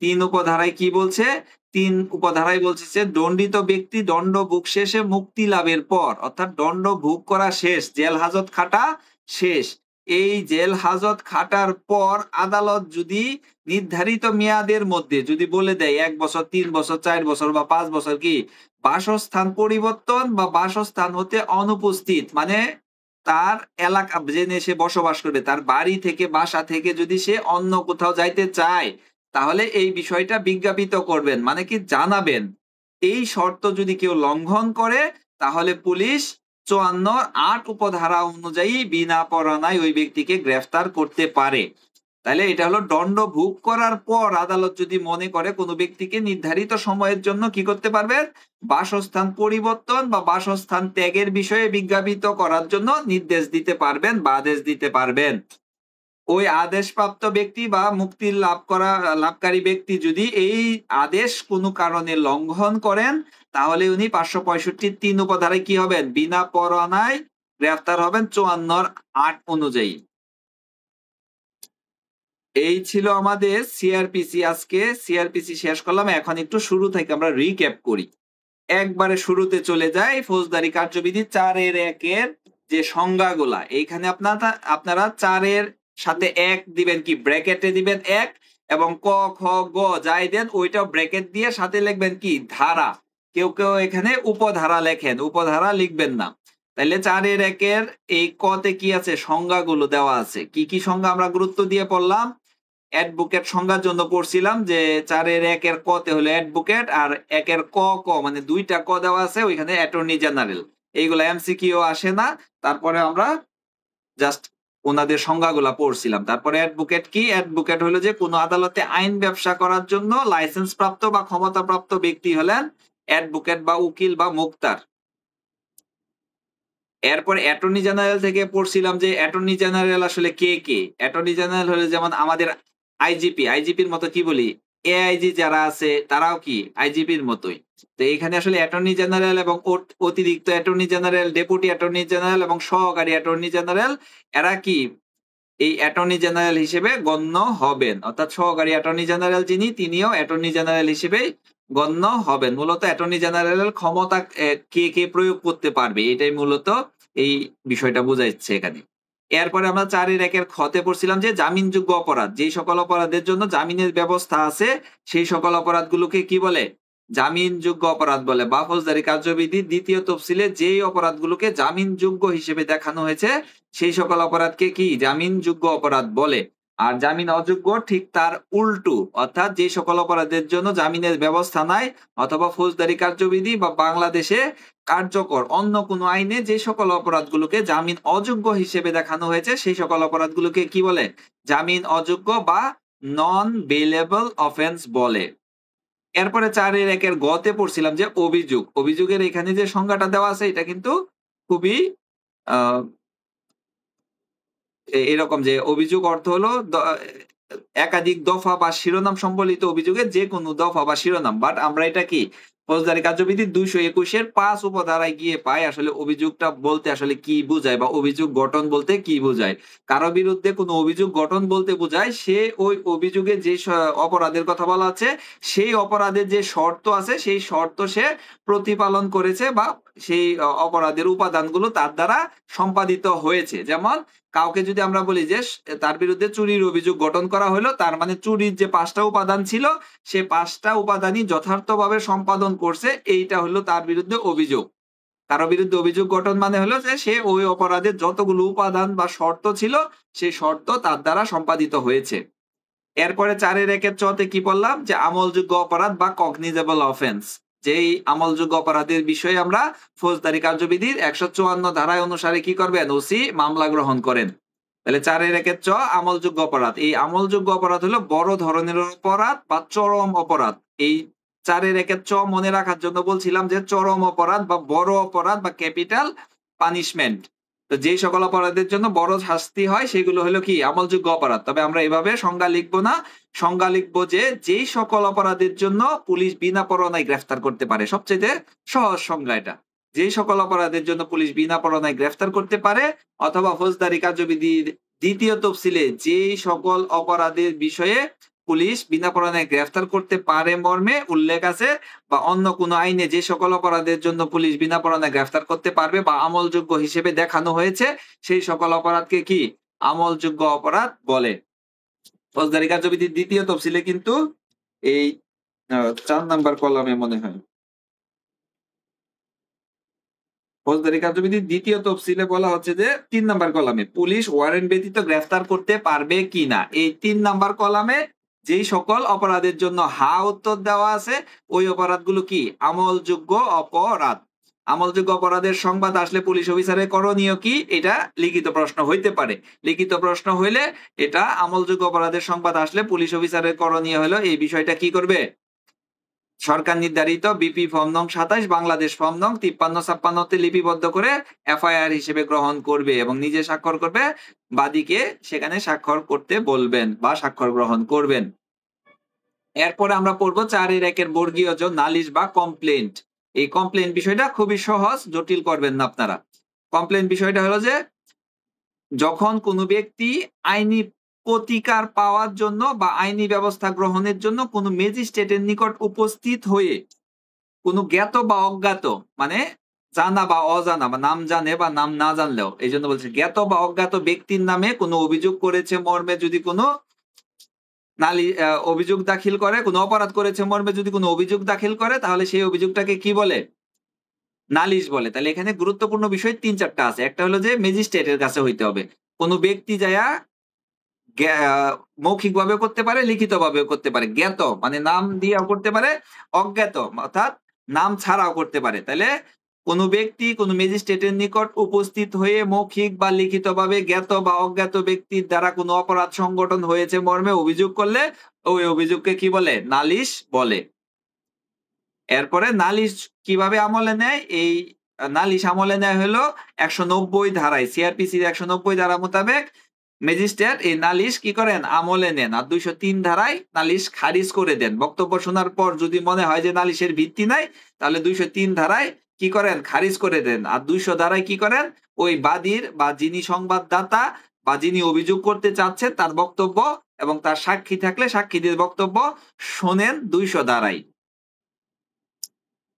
3 উপধারায় কি বলছে, 3 উপধারায় বলছে যে দণ্ডিত ব্যক্তি দণ্ড ভোগ শেষে মুক্তি লাভের পর, অর্থাৎ দণ্ড ভোগ করা শেষ, জেল হাজত খাটা শেষ, এই জেল হাজত খাটার পর আদালত যদি নির্ধারিত মেয়াদের মধ্যে যদি বলে দেয় 1 বছর, 3 বছর, 4 বছর বা 5 বছর কি বাসস্থান পরিবর্তন বা বাসস্থান হতে অনুপস্থিত, মানে তার এলাকা জেনে সে বসবাস করবে, তার বাড়ি থেকে বাসা থেকে যদি সে অন্য কোথাও যাইতে চায়, তাহলে এই বিষয়টা বিজ্ঞাপিত করবেন, মানে কি জানাবেন। এই শর্ত যদি কেউ লঙ্ঘন করে, তাহলে পুলিশ 54 উপধারা অনুযায়ী বিনা পরোয়ানায় ওই ব্যক্তিকে গ্রেফতার করতে পারে। তাহলে এটা হলো দণ্ড ভোগ করার পর আদালত যদি মনে করে কোনো ব্যক্তিকে নির্ধারিত সময়ের জন্য কি করতে পারবেন, বাসস্থান পরিবর্তন বা বাসস্থান ত্যাগের বিষয়ে বিজ্ঞাপিত করার জন্য নির্দেশ দিতে পারবেন বা আদেশ দিতে পারবেন। ওই আদেশপ্রাপ্ত ব্যক্তি বা মুক্তি লাভকারী ব্যক্তি যদি এই আদেশ কোনো কারণে লঙ্ঘন করেন, তাহলে উনি 565 3 উপধারায় কি হবেন, বিনা পরোয়ানায় গ্রেফতার হবেন 54 অনুযায়ী। এই ছিল আমাদের সিআরপিসি। আজকে সিআরপিসি শেষ করলাম। এখন একটু শুরু থেকে আমরা রিক্যাপ করি। একবারে শুরুতে চলে যাই, ফৌজদারি কার্যবিধি 4-1 যে সংজ্ঞাগুলা, এইখানে আপনারা 4 সাথে 1 দিবেন কি ব্র্যাকেটে দিবেন 1, এবং ক খ গ যাই দেন ওইটাও ব্র্যাকেট দিয়ে সাথে লিখবেন কি ধারা। কেউ কেউ এখানে উপধারা লেখেন, উপধারা লিখবেন না। তাহলে 4-1 এই কতে কি আছে, সংজ্ঞাগুলো দেওয়া আছে। কি কি সংজ্ঞা আমরা গুরুত্ব দিয়ে পড়লাম, অ্যাডভোকেট সংজ্ঞার জন্য পড়ছিলাম যে 4-1 কতে হলো অ্যাডভোকেট, আর 1 ক ক মানে দুইটা ক দেওয়া আছে ওইখানে অ্যাটর্নি জেনারেল। এইগুলা এমসিকিউ আসে না। তারপরে আমরা জাস্ট ওনাদের সংজ্ঞাগুলা পড়ছিলাম। তারপরে অ্যাডভোকেট কি, অ্যাডভোকেট হলো যে কোনো আদালতে আইন ব্যবসা করার জন্য লাইসেন্স প্রাপ্ত বা ক্ষমতাপ্রাপ্ত ব্যক্তি হলেন অ্যাডভোকেট বা উকিল বা মুক্তার। এরপর অ্যাটর্নি জেনারেল থেকে পড়ছিলাম যে অ্যাটর্নি জেনারেল আসলে কে কে। অ্যাটর্নি জেনারেল হলো যেমন আমাদের আইজিপি, আইজিপির মতো কি বলি এআইজি যারা আছে তারাও কি আইজিপির মতোই। তো এখানে আসলে অ্যাটর্নি জেনারেল এবং অতিরিক্ত attorney general, deputy attorney general এবং সহকারী অ্যাটর্নি জেনারেল, এরা কি এই অ্যাটর্নি জেনারেল হিসেবে গণ্য হবেন। অর্থাৎ সহকারী অ্যাটর্নি জেনারেল যিনি, তিনিও অ্যাটর্নি জেনারেল হিসেবে গণ্য হবেন। মূলত অ্যাটর্নি জেনারেলের ক্ষমতা কে কে প্রয়োগ করতে পারবে, এটাই মূলত এই বিষয়টা বোঝাচ্ছে এখানে। এরপরে আমরা 4-1 খতে পড়ছিলাম যে জামিনযোগ্য অপরাধ, যেই সকল অপরাধের জন্য জামিনের ব্যবস্থা আছে সেই সকল অপরাধগুলোকে কি বলে, জামিনযোগ্য অপরাধ বলে। বা ফৌজদারি কার্যবিধির 2য় তফসিলে যেই অপরাধগুলোকে জামিনযোগ্য হিসেবে দেখানো হয়েছে সেই সকল অপরাধকে কি জামিনযোগ্য অপরাধ বলে। আর জামিন অযোগ্য ঠিক তার উল্টো, অর্থাৎ যে সকল অপরাধের জন্য জামিনের ব্যবস্থা নাই অথবা ফৌজদারি কার্যবিধি বা বাংলাদেশে কার্যকর অন্য কোনো আইনে যে সকল অপরাধগুলোকে জামিন অযোগ্য হিসেবে দেখানো হয়েছে সেই সকল অপরাধগুলোকে কি বলে, জামিন অযোগ্য বা নন বেলেবল অফেন্স বলে। এরপরে 4-1 গতে পড়ছিলাম যে অভিযোগ, অভিযোগের এখানে যে সংজ্ঞাটা দেওয়া আছে এটা কিন্তু খুবই আহ এরকম যে অভিযোগ অর্থ হলো একাধিক দফা বা শিরোনাম সম্বলিত অভিযোগের যে কোনো দফা বা শিরোনাম। বাট আমরা এটা কি ফৌজদারি কার্যবিধি 221 5 উপধারায় গিয়ে পাই আসলে অভিযোগটা বলতে আসলে কি বোঝায় বা অভিযোগ গঠন বলতে কি বোঝায়। কারো বিরুদ্ধে কোনো অভিযোগ গঠন বলতে বোঝায় সে ওই অভিযোগে যে অপরাধের কথা বলা আছে সেই অপরাধের যে শর্ত আছে সেই শর্ত সে প্রতিপালন করেছে বা সেই অপরাধের উপাদানগুলো তার দ্বারা সম্পাদিত হয়েছে। যেমন কাউকে যদি আমরা বলি যে তার বিরুদ্ধে চুরির অভিযোগ গঠন করা হলো, তার মানে চুরির যে 5টা উপাদান ছিল সে 5টা উপাদানই যথার্থভাবে সম্পাদন করছে, এইটা হলো তার বিরুদ্ধে অভিযোগ। কারো বিরুদ্ধে অভিযোগ গঠন মানে হলো যে সে ওই অপরাধের যতগুলো উপাদান বা শর্ত ছিল সেই শর্ত তার দ্বারা সম্পাদিত হয়েছে। এরপরে 4-1 তে কি বললাম যে আমলযোগ্য অপরাধ বা কগনিজেবল অফেন্স, যেই আমলযোগ্য অপরাধের বিষয়ে আমরা ফৌজদারি কার্যবিধির 154 ধারায় অনুসারে কি করবেন, ওসি মামলা গ্রহণ করেন। তাহলে 4-1 আমলযোগ্য অপরাধ। এই আমলযোগ্য অপরাধ হলো বড় ধরনের অপরাধ বা চরম অপরাধ। এই 4-1 মনে রাখার জন্য বলছিলাম যে চরম অপরাধ বা বড় অপরাধ বা ক্যাপিটাল পানিশমেন্ট। তো যেই সকল অপরাধের জন্য বড় শাস্তি হয় সেগুলো হলো কি আমলযোগ্য অপরাধ। তবে আমরা এভাবে সংজ্ঞা লিখবো না, সংজ্ঞা লিখবো যে যেই সকল অপরাধের জন্য পুলিশ বিনা পরোয়ানায় গ্রেফতার করতে পারে। সবচেয়ে সহজ সংজ্ঞা এটা। যেই সকল অপরাধের জন্য পুলিশ বিনা পরোয়ানায় গ্রেফতার করতে পারে, অথবা ফৌজদারি কার্যবিধির 2য় তফসিলে যেই সকল অপরাধের বিষয়ে পুলিশ বিনা পরোয়ানায় গ্রেফতার করতে পারে মর্মে উল্লেখ আছে, বা অন্য কোনো আইনে যে সকল অপরাধের জন্য পুলিশ বিনা পরোয়ানায় গ্রেফতার করতে পারবে বা আমলযোগ্য হিসেবে দেখানো হয়েছে, সেই সকল অপরাধকে কি আমলযোগ্য অপরাধ বলে। ফৌজদারি কার্যবিধির 2য় তফসিলে কিন্তু এই 4 নাম্বার কলামে মনে হয় ফৌজদারি কার্যবিধির 2য় তফসিলে বলা হচ্ছে যে 3 নাম্বার কলামে পুলিশ ওয়ারেন্ট ব্যতীত গ্রেফতার করতে পারবে কিনা। এই 3 নাম্বার কলামে যেই সকল অপরাধের জন্য হা উত্তর দেওয়া আছে ওই অপরাধগুলো কি আমলযোগ্য অপরাধ। আমলযোগ্য অপরাধের সংবাদ আসলে পুলিশ অফিসারের করণীয় কি, এটা লিখিত প্রশ্ন হইতে পারে। লিখিত প্রশ্ন হইলে এটা আমলযোগ্য অপরাধের সংবাদ আসলে পুলিশ অফিসারের করণীয় হলো এই বিষয়টা কি করবে, সরকার নির্ধারিত বিপি ফর্ম নং 27 বাংলাদেশ ফর্ম নং 53-56 তে লিপিবদ্ধ করে এফআইআর হিসেবে গ্রহণ করবে এবং নিজে স্বাক্ষর করবে, বাদীকে সেখানে স্বাক্ষর করতে বলবেন বা স্বাক্ষর গ্রহণ করবেন। এরপরে আমরা পড়বো 4-1 বর্গীয় জ নালিশ বা কমপ্লেন্ট। এই কমপ্লেন্ট বিষয়টা খুবই সহজ, জটিল করবেন না আপনারা। কমপ্লেন্ট বিষয়টা হলো যে যখন কোনো ব্যক্তি আইনি প্রতিকার পাওয়ার জন্য বা আইনি ব্যবস্থা গ্রহণের জন্য কোনো ম্যাজিস্ট্রেটের নিকট উপস্থিত হয়ে কোনো জ্ঞাত বা অজ্ঞাত, মানে জানা বা অজানা বা নাম জানে বা নাম না জানলেও, এই জন্য বলছে জ্ঞাত বা অজ্ঞাত ব্যক্তির নামে কোনো অভিযোগ করেছে মর্মে যদি কোনো অভিযোগ দাখিল করে, কোনো অপরাধ করেছে মর্মে যদি কোনো অভিযোগ দাখিল করে, তাহলে সেই অভিযোগটাকে কি বলে, নালিশ বলে। তাহলে এখানে গুরুত্বপূর্ণ বিষয় 3-4টা আছে। একটা হলো যে ম্যাজিস্ট্রেটের কাছে হইতে হবে। কোনো ব্যক্তি যায়া মৌখিক ভাবে করতে পারে, লিখিত ভাবে করতে পারে। জ্ঞাত মানে নাম দিয়েও করতে পারে, অজ্ঞাত অর্থাৎ নাম ছাড়াও করতে পারে। তাহলে কোন ব্যক্তি কোন ম্যাজিস্ট্রেটের নিকট উপস্থিত হয়ে মৌখিক বা লিখিত ভাবে জ্ঞাত বা অজ্ঞাত ব্যক্তির দ্বারা কোনো অপরাধ সংগঠন হয়েছে মর্মে অভিযোগ করলে ওই অভিযোগকে কি বলে, নালিশ বলে। এরপরে নালিশ কিভাবে আমলে নেয়, এই নালিশ আমলে নেয় হলো 190 ধারায়, সিআরপিসির 190 ধারা মোতাবেক ম্যাজিস্ট্রেট এই নালিশ কি করেন, আমলে নেন। আর 203 ধারায় নালিশ খারিজ করে দেন। বক্তব্য শোনার পর যদি মনে হয় যে নালিশের ভিত্তি নাই, তাহলে 203 ধারায় কি করেন, খারিজ করে দেন। আর 200 ধারায় কি করেন, ওই বাদীর বা যিনি সংবাদদাতা বা যিনি অভিযোগ করতে চাচ্ছেন তার বক্তব্য এবং তার সাক্ষী থাকলে সাক্ষীদের বক্তব্য শোনেন 200 ধারায়।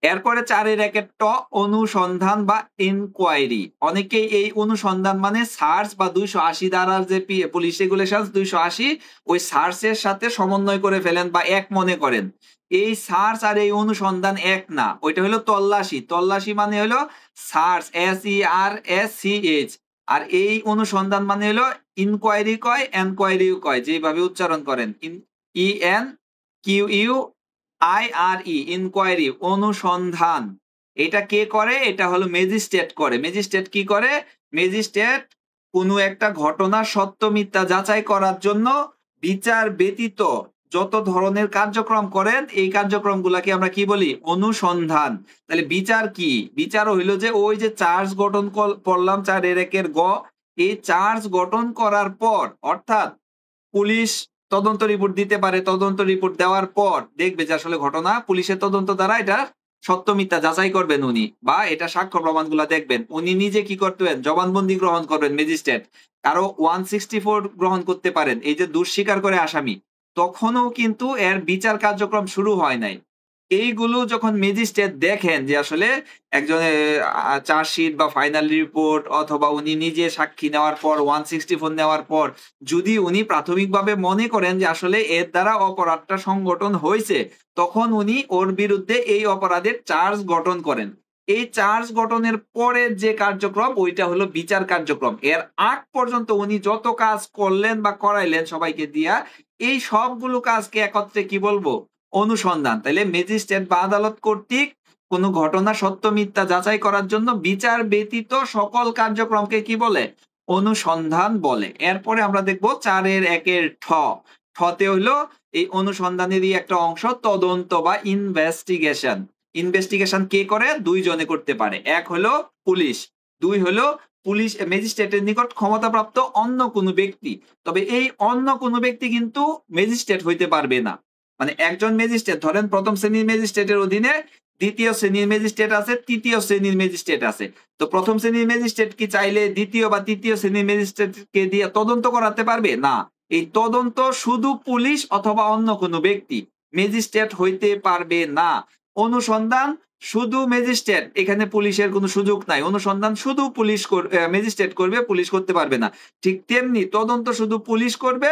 এরপরে 4-1 ট অনুসন্ধান বা ইনকোয়ারি। অনেকেই এই অনুসন্ধান মানে সার্চ বা 280 ধারার যে পুলিশ রেগুলেশনস 280 ওই সার্চের সাথে সমন্বয় করে ফেলেন বা এক মনে করেন। এই সার্চ আর এই অনুসন্ধান এক না, ওইটা হলো তল্লাশি। তল্লাশি মানে হলো সার্চ, SERCH, আর এই অনুসন্ধান মানে হলো ইনকোয়ারি কয়, এনকোয়ারিও কয়, যেভাবে উচ্চারণ করেন INQUIRE, ইনকোয়ারি অনুসন্ধান। এটা কে করে, এটা হলো ম্যাজিস্ট্রেট করে। ম্যাজিস্ট্রেট কি করে, ম্যাজিস্ট্রেট কোনো একটা ঘটনা সত্য মিথ্যা যাচাই করার জন্য বিচার ব্যতীত যত ধরনের কার্যক্রম করেন এই কার্যক্রমগুলাকে আমরা কি বলি, অনুসন্ধান। তাহলে বিচার কি, বিচার হইলো যে ওই যে চার্জ গঠন করলাম 4-1 গ, এই চার্জ গঠন করার পর অর্থাৎ পুলিশ তদন্ত রিপোর্ট দিতে পারে, তদন্ত রিপোর্ট দেওয়ার পর দেখবে যে আসলে ঘটনা পুলিশের তদন্ত দ্বারা এটা সত্য মিথ্যা যাচাই করবেন উনি, বা এটা সাক্ষ্য প্রমাণগুলা দেখবেন। উনি নিজে কি করতেন, জবানবন্দি গ্রহণ করবেন ম্যাজিস্ট্রেট, কারো 164 গ্রহণ করতে পারেন, এই যে দুঃস্বীকার করে আসামি, তখনও কিন্তু এর বিচার কার্যক্রম শুরু হয় নাই। এইগুলো যখন ম্যাজিস্ট্রেট দেখেন যে আসলে একজনের চার্জশিট বা ফাইনাল রিপোর্ট অথবা উনি নিজে সাক্ষী নেওয়ার পর 164 নেওয়ার পর যদি উনি প্রাথমিকভাবে মনে করেন যে আসলে এর দ্বারা অপরাধটা সংগঠন হয়েছে, তখন উনি ওর বিরুদ্ধে এই অপরাধের চার্জ গঠন করেন। এই চার্জ গঠনের পরের যে কার্যক্রম ওইটা হলো বিচার কার্যক্রম। এর আগ পর্যন্ত উনি যত কাজ করলেন বা করাইলেন সবাইকে দিয়া, এই সবগুলো কাজকে একত্রে কি বলবো? অনুসন্ধান। তাইলে ম্যাজিস্ট্রেট বা আদালত কর্তৃক কোনো ঘটনা সত্য মিথ্যা যাচাই করার জন্য বিচার ব্যতীত সকল কার্যক্রমকে কি বলে? অনুসন্ধান বলে। এরপরে আমরা দেখবো 4-1 ঠ। ঠতে হইলো এই অনুসন্ধানেরই একটা অংশ তদন্ত বা ইনভেস্টিগেশন। ইনভেস্টিগেশন কে করে? 2 জনে করতে পারে। এক হলো পুলিশ, 2 হলো পুলিশ ম্যাজিস্ট্রেটের নিকট ক্ষমতাপ্রাপ্ত অন্য কোনো ব্যক্তি। তবে এই অন্য কোনো ব্যক্তি কিন্তু ম্যাজিস্ট্রেট হইতে পারবে না। মানে একজন ম্যাজিস্ট্রেট ধরেন প্রথম শ্রেণীর ম্যাজিস্ট্রেটের অধীনে দ্বিতীয় শ্রেণীর ম্যাজিস্ট্রেট আছে, তৃতীয় শ্রেণীর ম্যাজিস্ট্রেট আছে। তো প্রথম শ্রেণীর ম্যাজিস্ট্রেট কি চাইলে দ্বিতীয় বা তৃতীয় শ্রেণীর ম্যাজিস্ট্রেটকে দিয়ে তদন্ত করাতে পারবে? না। এই তদন্ত শুধু পুলিশ অথবা অন্য কোনো ব্যক্তি, ম্যাজিস্ট্রেট হইতে পারবে না। অনুসন্ধান শুধু ম্যাজিস্ট্রেট, এখানে পুলিশের কোনো সুযোগ নাই। অনুসন্ধান শুধু পুলিশ ম্যাজিস্ট্রেট করবে, পুলিশ করতে পারবে না। ঠিক তেমনি তদন্ত শুধু পুলিশ করবে,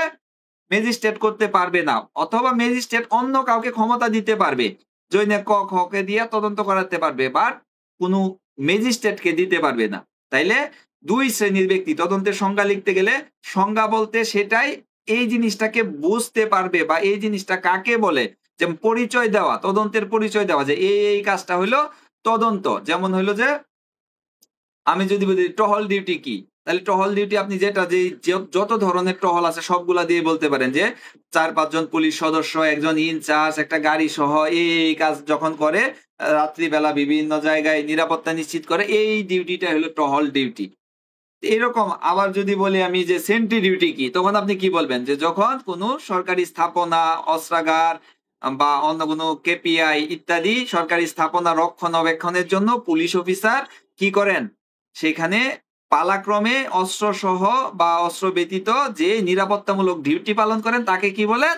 ম্যাজিস্ট্রেট করতে পারবে না। অথবা ম্যাজিস্ট্রেট অন্য কাউকে ক্ষমতা দিতে পারবে, জৈনে ক খ কে দিয়ে তদন্ত করাতে পারবে, বাট কোনো ম্যাজিস্ট্রেটকে দিতে পারবে না। তাইলে 2 শ্রেণীর ব্যক্তি। তদন্তের সংজ্ঞা লিখতে গেলে সংজ্ঞা বলতে সেটাই এই জিনিসটাকে বুঝতে পারবে বা এই জিনিসটা কাকে বলে, যেমন পরিচয় দেওয়া, তদন্তের পরিচয় দেওয়া যে এই কাজটা হইলো তদন্ত। যেমন হইলো যে আমি যদি বলি টহল ডিউটি কি, তাহলে টহল ডিউটি আপনি যেটা যে যত ধরনের টহল আছে সবগুলা দিয়ে বলতে পারেন যে 4-5 জন পুলিশ সদস্য, একজন ইনচার্জ, একটা গাড়ি সহ এই কাজ যখন করে রাত্রিবেলা বিভিন্ন জায়গায় নিরাপত্তা নিশ্চিত করে, এই ডিউটিটা হলো টহল ডিউটি। এরকম আবার যদি বলি আমি যে সেন্ট্রি ডিউটি কি, তখন আপনি কি বলবেন? যে যখন কোনো সরকারি স্থাপনা, অস্ত্রাগার বা অন্য কোনো কেপিআই ইত্যাদি সরকারি স্থাপনা রক্ষণাবেক্ষণের জন্য পুলিশ অফিসার কি করেন? সেখানে পালাক্রমে অস্ত্রসহ বা অস্ত্র ব্যতীত যে নিরাপত্তামূলক ডিউটি পালন করেন তাকে কি বলেন?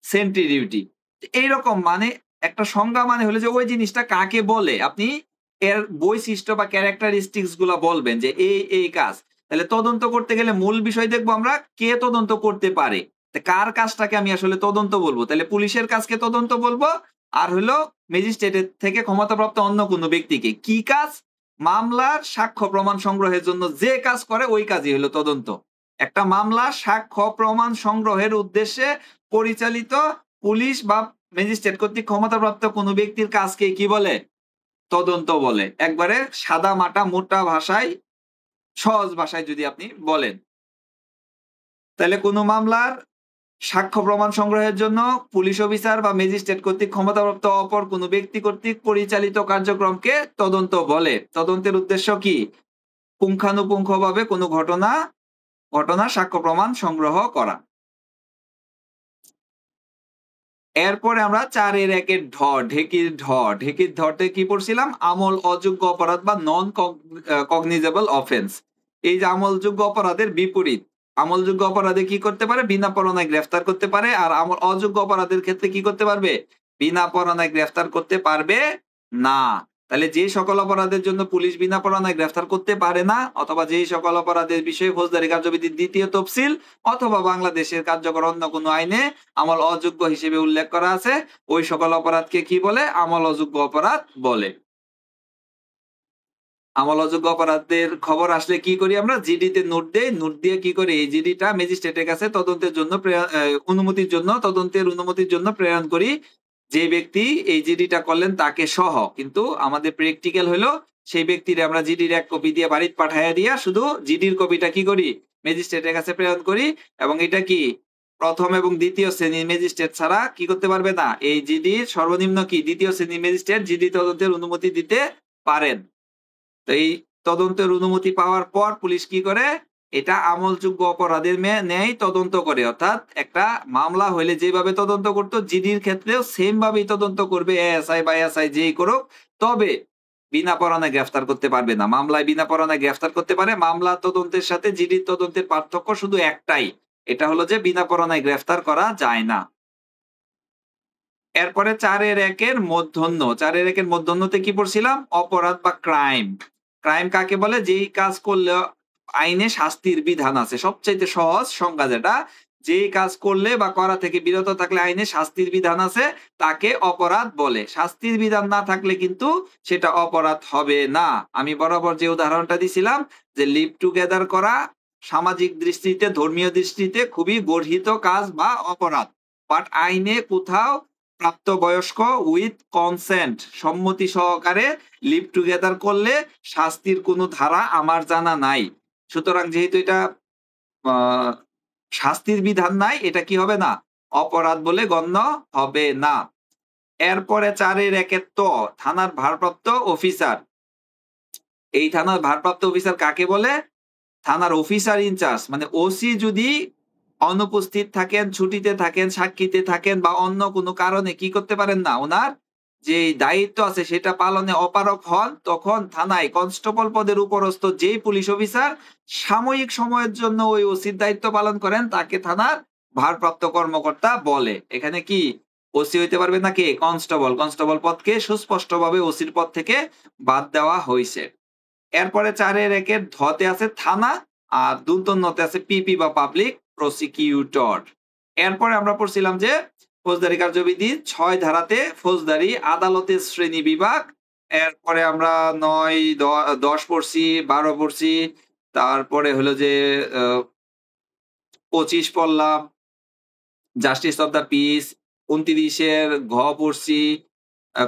Sentry duty. এইরকম মানে একটা সংজ্ঞা মানে হলো যে ওই জিনিসটা কাকে বলে আপনি এর বৈশিষ্ট্য বা ক্যারেক্টারিস্টিক্স গুলা বলবেন যে এই কাজ। তাহলে তদন্ত করতে গেলে মূল বিষয় দেখবো আমরা কে তদন্ত করতে পারে। কার কাজটাকে আমি আসলে তদন্ত বলবো? তাহলে পুলিশের কাজকে তদন্ত বলবো। আর হলো ম্যাজিস্ট্রেটের থেকে ক্ষমতাপ্রাপ্ত অন্য কোনো ব্যক্তিকে। কি কাজ? মামলার সাক্ষ্য প্রমাণ সংগ্রহের জন্য যে কাজ করে ওই কাজই হলো তদন্ত। একটা মামলার সাক্ষ্য প্রমাণ সংগ্রহের উদ্দেশ্যে পরিচালিত পুলিশ বা ম্যাজিস্ট্রেট কর্তৃক ক্ষমতাপ্রাপ্ত কোনো ব্যক্তির কাজকে কি বলে? তদন্ত বলে। একবারে সাদা মাটা মোটা ভাষায়, সহজ ভাষায় যদি আপনি বলেন। তাহলে কোনো মামলার সাক্ষ্য প্রমাণ সংগ্রহের জন্য পুলিশ অফিসার বা ম্যাজিস্ট্রেট কর্তৃক ক্ষমতাপ্রাপ্ত অপর কোনো ব্যক্তি কর্তৃক পরিচালিত কার্যক্রমকে তদন্ত বলে। তদন্তের উদ্দেশ্য কি? পুঙ্খানুপুঙ্খভাবে কোনো ঘটনার সাক্ষ্য প্রমাণ সংগ্রহ করা। এরপরে আমরা 4-1 ঢ, ঢেকির ঢ। ঢেকির ঢতে কি পড়ছিলাম? আমল অযোগ্য অপরাধ বা নন কগনিজেবল অফেন্স। এই যে আমলযোগ্য অপরাধের বিপরীত। আমলযোগ্য অপরাধে কি করতে পারে? বিনা পরোয়ানায় গ্রেফতার করতে পারে। আর আমল অযোগ্য অপরাধের ক্ষেত্রে কি করতে পারবে? বিনা পরোয়ানায় গ্রেফতার করতে পারবে না। তাহলে যে সকল অপরাধের জন্য পুলিশ বিনা পরোয়ানায় গ্রেফতার করতে পারে না, অথবা যে সকল অপরাধের বিষয়ে ফৌজদারি কার্যবিধির 2য় তফসিল অথবা বাংলাদেশের কার্যকর অন্য কোনো আইনে আমল অযোগ্য হিসেবে উল্লেখ করা আছে, ওই সকল অপরাধকে কি বলে? আমল অযোগ্য অপরাধ বলে। আমল অযোগ্য অপরাধের খবর আসলে কি করি আমরা? জিডিতে নোট দেই। নোট দিয়ে কি করি? এই জিডিটা ম্যাজিস্ট্রেটের কাছে তদন্তের জন্য তদন্তের অনুমতির জন্য প্রেরণ করি। যে ব্যক্তি এই জিডিটা করলেন তাকে সহ। কিন্তু আমাদের প্র্যাকটিক্যাল হলো সেই ব্যক্তিরে আমরা জিডির এক কপি দিয়ে বাড়িতে পাঠাইয়া দিয়া শুধু জিডির কপিটা কি করি? ম্যাজিস্ট্রেটের কাছে প্রেরণ করি। এবং এটা কি প্রথম এবং দ্বিতীয় শ্রেণীর ম্যাজিস্ট্রেট ছাড়া কি করতে পারবে না? এই জিডির সর্বনিম্ন কি 2য় শ্রেণীর ম্যাজিস্ট্রেট জিডি তদন্তের অনুমতি দিতে পারেন। তো এই তদন্তের অনুমতি পাওয়ার পর পুলিশ কি করে? এটা আমলযোগ্য অপরাধের ন্যায় তদন্ত করে। অর্থাৎ একটা মামলা হইলে যেভাবে তদন্ত করতো জিডির ক্ষেত্রেও সেম ভাবেই তদন্ত করবে, এএসআই বা এসআই যেই করুক। তবে বিনা পরোয়ানায় গ্রেফতার করতে পারবে না। মামলায় বিনা পরোয়ানায় গ্রেফতার করতে পারে। মামলা তদন্তের সাথে জিডির তদন্তের পার্থক্য শুধু একটাই, এটা হলো যে বিনা পরোয়ানায় গ্রেফতার করা যায় না। এরপরে 4-1 মূর্ধন্য। 4-1 মূর্ধন্যতে কি পড়ছিলাম? অপরাধ বা ক্রাইম। ক্রাইম কাকে বলে? যেই কাজ করলে আইনে শাস্তির বিধান আছে। সবচাইতে সহজ সংজ্ঞা যেটা, যেই কাজ করলে বা করা থেকে বিরত থাকলে আইনে শাস্তির বিধান আছে তাকে অপরাধ বলে। শাস্তির বিধান না থাকলে কিন্তু সেটা অপরাধ হবে না। আমি বরাবর যে উদাহরণটা দিছিলাম যে লিভ টুগেদার করা সামাজিক দৃষ্টিতে, ধর্মীয় দৃষ্টিতে খুবই গর্হিত কাজ বা অপরাধ। বাট আইনে কোথাও প্রাপ্তবয়স্ক উইথ কনসেন্ট, সম্মতি সহকারে লিভ টুগেদার করলে শাস্তির কোনো ধারা আমার জানা নাই। সুতরাং যেহেতু এটা আ শাস্তির বিধান নাই, এটা কি হবে না? অপরাধ বলে গণ্য হবে না। এরপরে ৪ এর ১ এর ত, থানার ভারপ্রাপ্ত অফিসার। এই থানার ভারপ্রাপ্ত অফিসার কাকে বলে? থানার অফিসার ইনচার্জ মানে ওসি যদি অনুপস্থিত থাকেন, ছুটিতে থাকেন, সাক্ষীতে থাকেন বা অন্য কোনো কারণে কি করতে পারেন না, উনার যে দায়িত্ব আছে সেটা পালনে অপারগ হন, তখন থানায় কনস্টেবল পদের উপরস্থ যেই পুলিশ অফিসার সাময়িক সময়ের জন্য ওই ওসির দায়িত্ব পালন করেন তাকে থানার ভারপ্রাপ্ত কর্মকর্তা বলে। এখানে কি ওসি হইতে পারবে না কে? কনস্টেবল। কনস্টেবল পদকে সুস্পষ্টভাবে ওসির পদ থেকে বাদ দেওয়া হইছে। এরপরে ৪ এর ১ এর ধ তে আছে থানা আর দূর্ধন্যতে আছে পিপি বা পাবলিক প্রসিকিউটর। এরপরে আমরা পড়ছিলাম যে ফৌজদারি কার্যবিধি ৬ ধারাতে ফৌজদারি আদালতের শ্রেণী বিভাগ। এরপরে আমরা ৯, ১০ পড়ছি, ১২ পড়ছি। তারপরে হলো যে আ ২৫ পড়লাম। জাস্টিস অফ দ্য পিস ২৯ এর ঘ পড়ছি,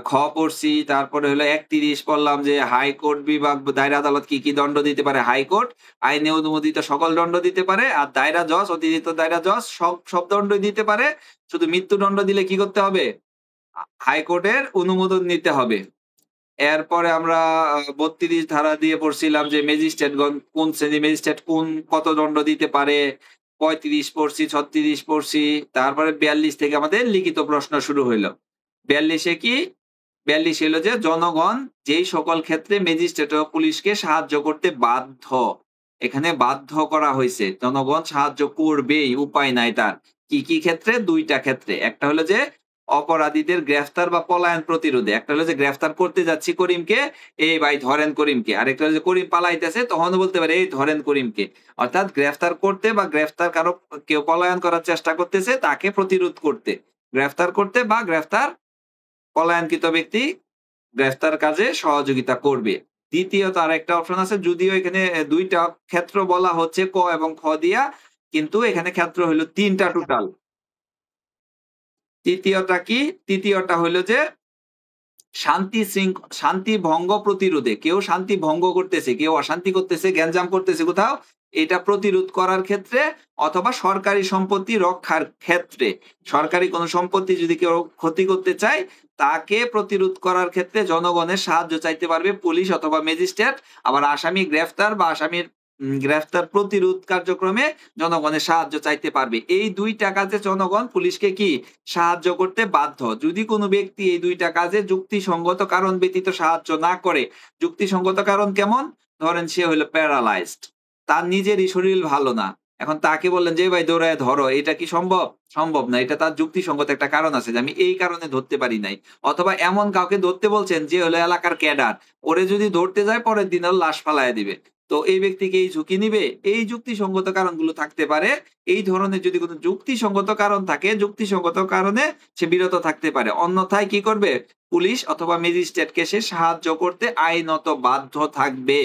খ পড়ছি, তারপরে হলো ৩১ পড়লাম যে হাইকোর্ট বিভাগ দায়রা আদালত কি দণ্ড দিতে পারে? হাইকোর্ট আইনে অনুমোদিত সকল দণ্ড দিতে পারে। আর দায়রা জজ, অতিরিক্ত দায়রা জজ সব দণ্ডই দিতে পারে। শুধু মৃত্যুদণ্ড দিলে কি করতে হবে? হাইকোর্টের অনুমোদন নিতে হবে। এরপরে আমরা ৩২ ধারা দিয়ে পড়ছিলাম যে ম্যাজিস্ট্রেটগণ কোন শ্রেণীর ম্যাজিস্ট্রেট কত দণ্ড দিতে পারে। ৩৫ পড়ছি, ৩৬ পড়ছি। তারপরে ৪২ থেকে আমাদের লিখিত প্রশ্ন শুরু হইল। ৪২ এ কি? ৪২ হলো যে জনগণ যেই সকল ক্ষেত্রে ম্যাজিস্ট্রেট ও পুলিশকে সাহায্য করতে বাধ্য। এখানে বাধ্য করা হইছে। জনগণ সাহায্য করবেই, উপায় নাই তার। কি ক্ষেত্রে? ২ টা ক্ষেত্রে। একটা হলো যে অপরাধীদের গ্রেফতার বা পলায়ন প্রতিরোধে। একটা হলো যে গ্রেফতার করতে যাচ্ছি করিমকে, "এই ভাই ধরেন করিমকে।" আরেকটা হলো যে করিম পালাইতেছে তখনও বলতে পারে, "এই ধরেন করিমকে।" অর্থাৎ গ্রেফতার করতে বা গ্রেফতার কেউ পলায়ন করার চেষ্টা করতেছে তাকে প্রতিরোধ করতে। গ্রেফতার করতে বা পলায়নকৃত ব্যক্তি গ্রেফতার কাজে সহযোগিতা করবে। দ্বিতীয়ত আরেকটা অপশন আছে, যদিও এখানে ২ টা ক্ষেত্র বলা হচ্ছে ক এবং খ দিয়া, কিন্তু এখানে ক্ষেত্র হইল ৩ টা টোটাল। তৃতীয়টা কি? তৃতীয়টা হইল যে শান্তি ভঙ্গ প্রতিরোধে। কেউ শান্তি ভঙ্গ করতেছে, কেউ অশান্তি করতেছে, গ্যাঞ্জাম করতেছে কোথাও, এটা প্রতিরোধ করার ক্ষেত্রে অথবা সরকারি সম্পত্তি রক্ষার ক্ষেত্রে। সরকারি কোন সম্পত্তি যদি কেউ ক্ষতি করতে চায়, তাকে প্রতিরোধ করার ক্ষেত্রে জনগণের সাহায্য চাইতে পারবে পুলিশ অথবা ম্যাজিস্ট্রেট। আবার আসামি গ্রেফতার বা আসামির গ্রেফতার প্রতিরোধ কার্যক্রমে জনগণের সাহায্য চাইতে পারবে। এই ২ টা কাজে জনগণ পুলিশকে কি? সাহায্য করতে বাধ্য। যদি কোনো ব্যক্তি এই ২ টা কাজে যুক্তিসঙ্গত কারণ ব্যতীত সাহায্য না করে, যুক্তিসঙ্গত কারণ কেমন? ধরেন সে হইলো প্যারালাইজড। তার নিজেরই শরীর ভালো না। এখন তাকে বললেন যে, "ভাই দৌড়ায়ে ধরো।" এটা কি সম্ভব? সম্ভব না। এটা তার যুক্তিসঙ্গত একটা কারণ আছে যে আমি এই কারণে ধরতে পারি নাই। অথবা এমন কাউকে ধরতে বলছেন যে হলো এলাকার ক্যাডার। ওরে যদি ধরতে যায় পরের দিন ওর লাশ ফালাইয়া দিবে। তো এই ব্যক্তি কি এই ঝুঁকি নিবে? এই যুক্তিসঙ্গত কারণগুলো থাকতে পারে। এই ধরনের যদি কোন যুক্তিসঙ্গত কারণ থাকে, যুক্তিসঙ্গত কারণে সে বিরত থাকতে পারে। অন্যথায় কি করবে? পুলিশ অথবা ম্যাজিস্ট্রেটকে সে সাহায্য করতে আইনত বাধ্য থাকবে।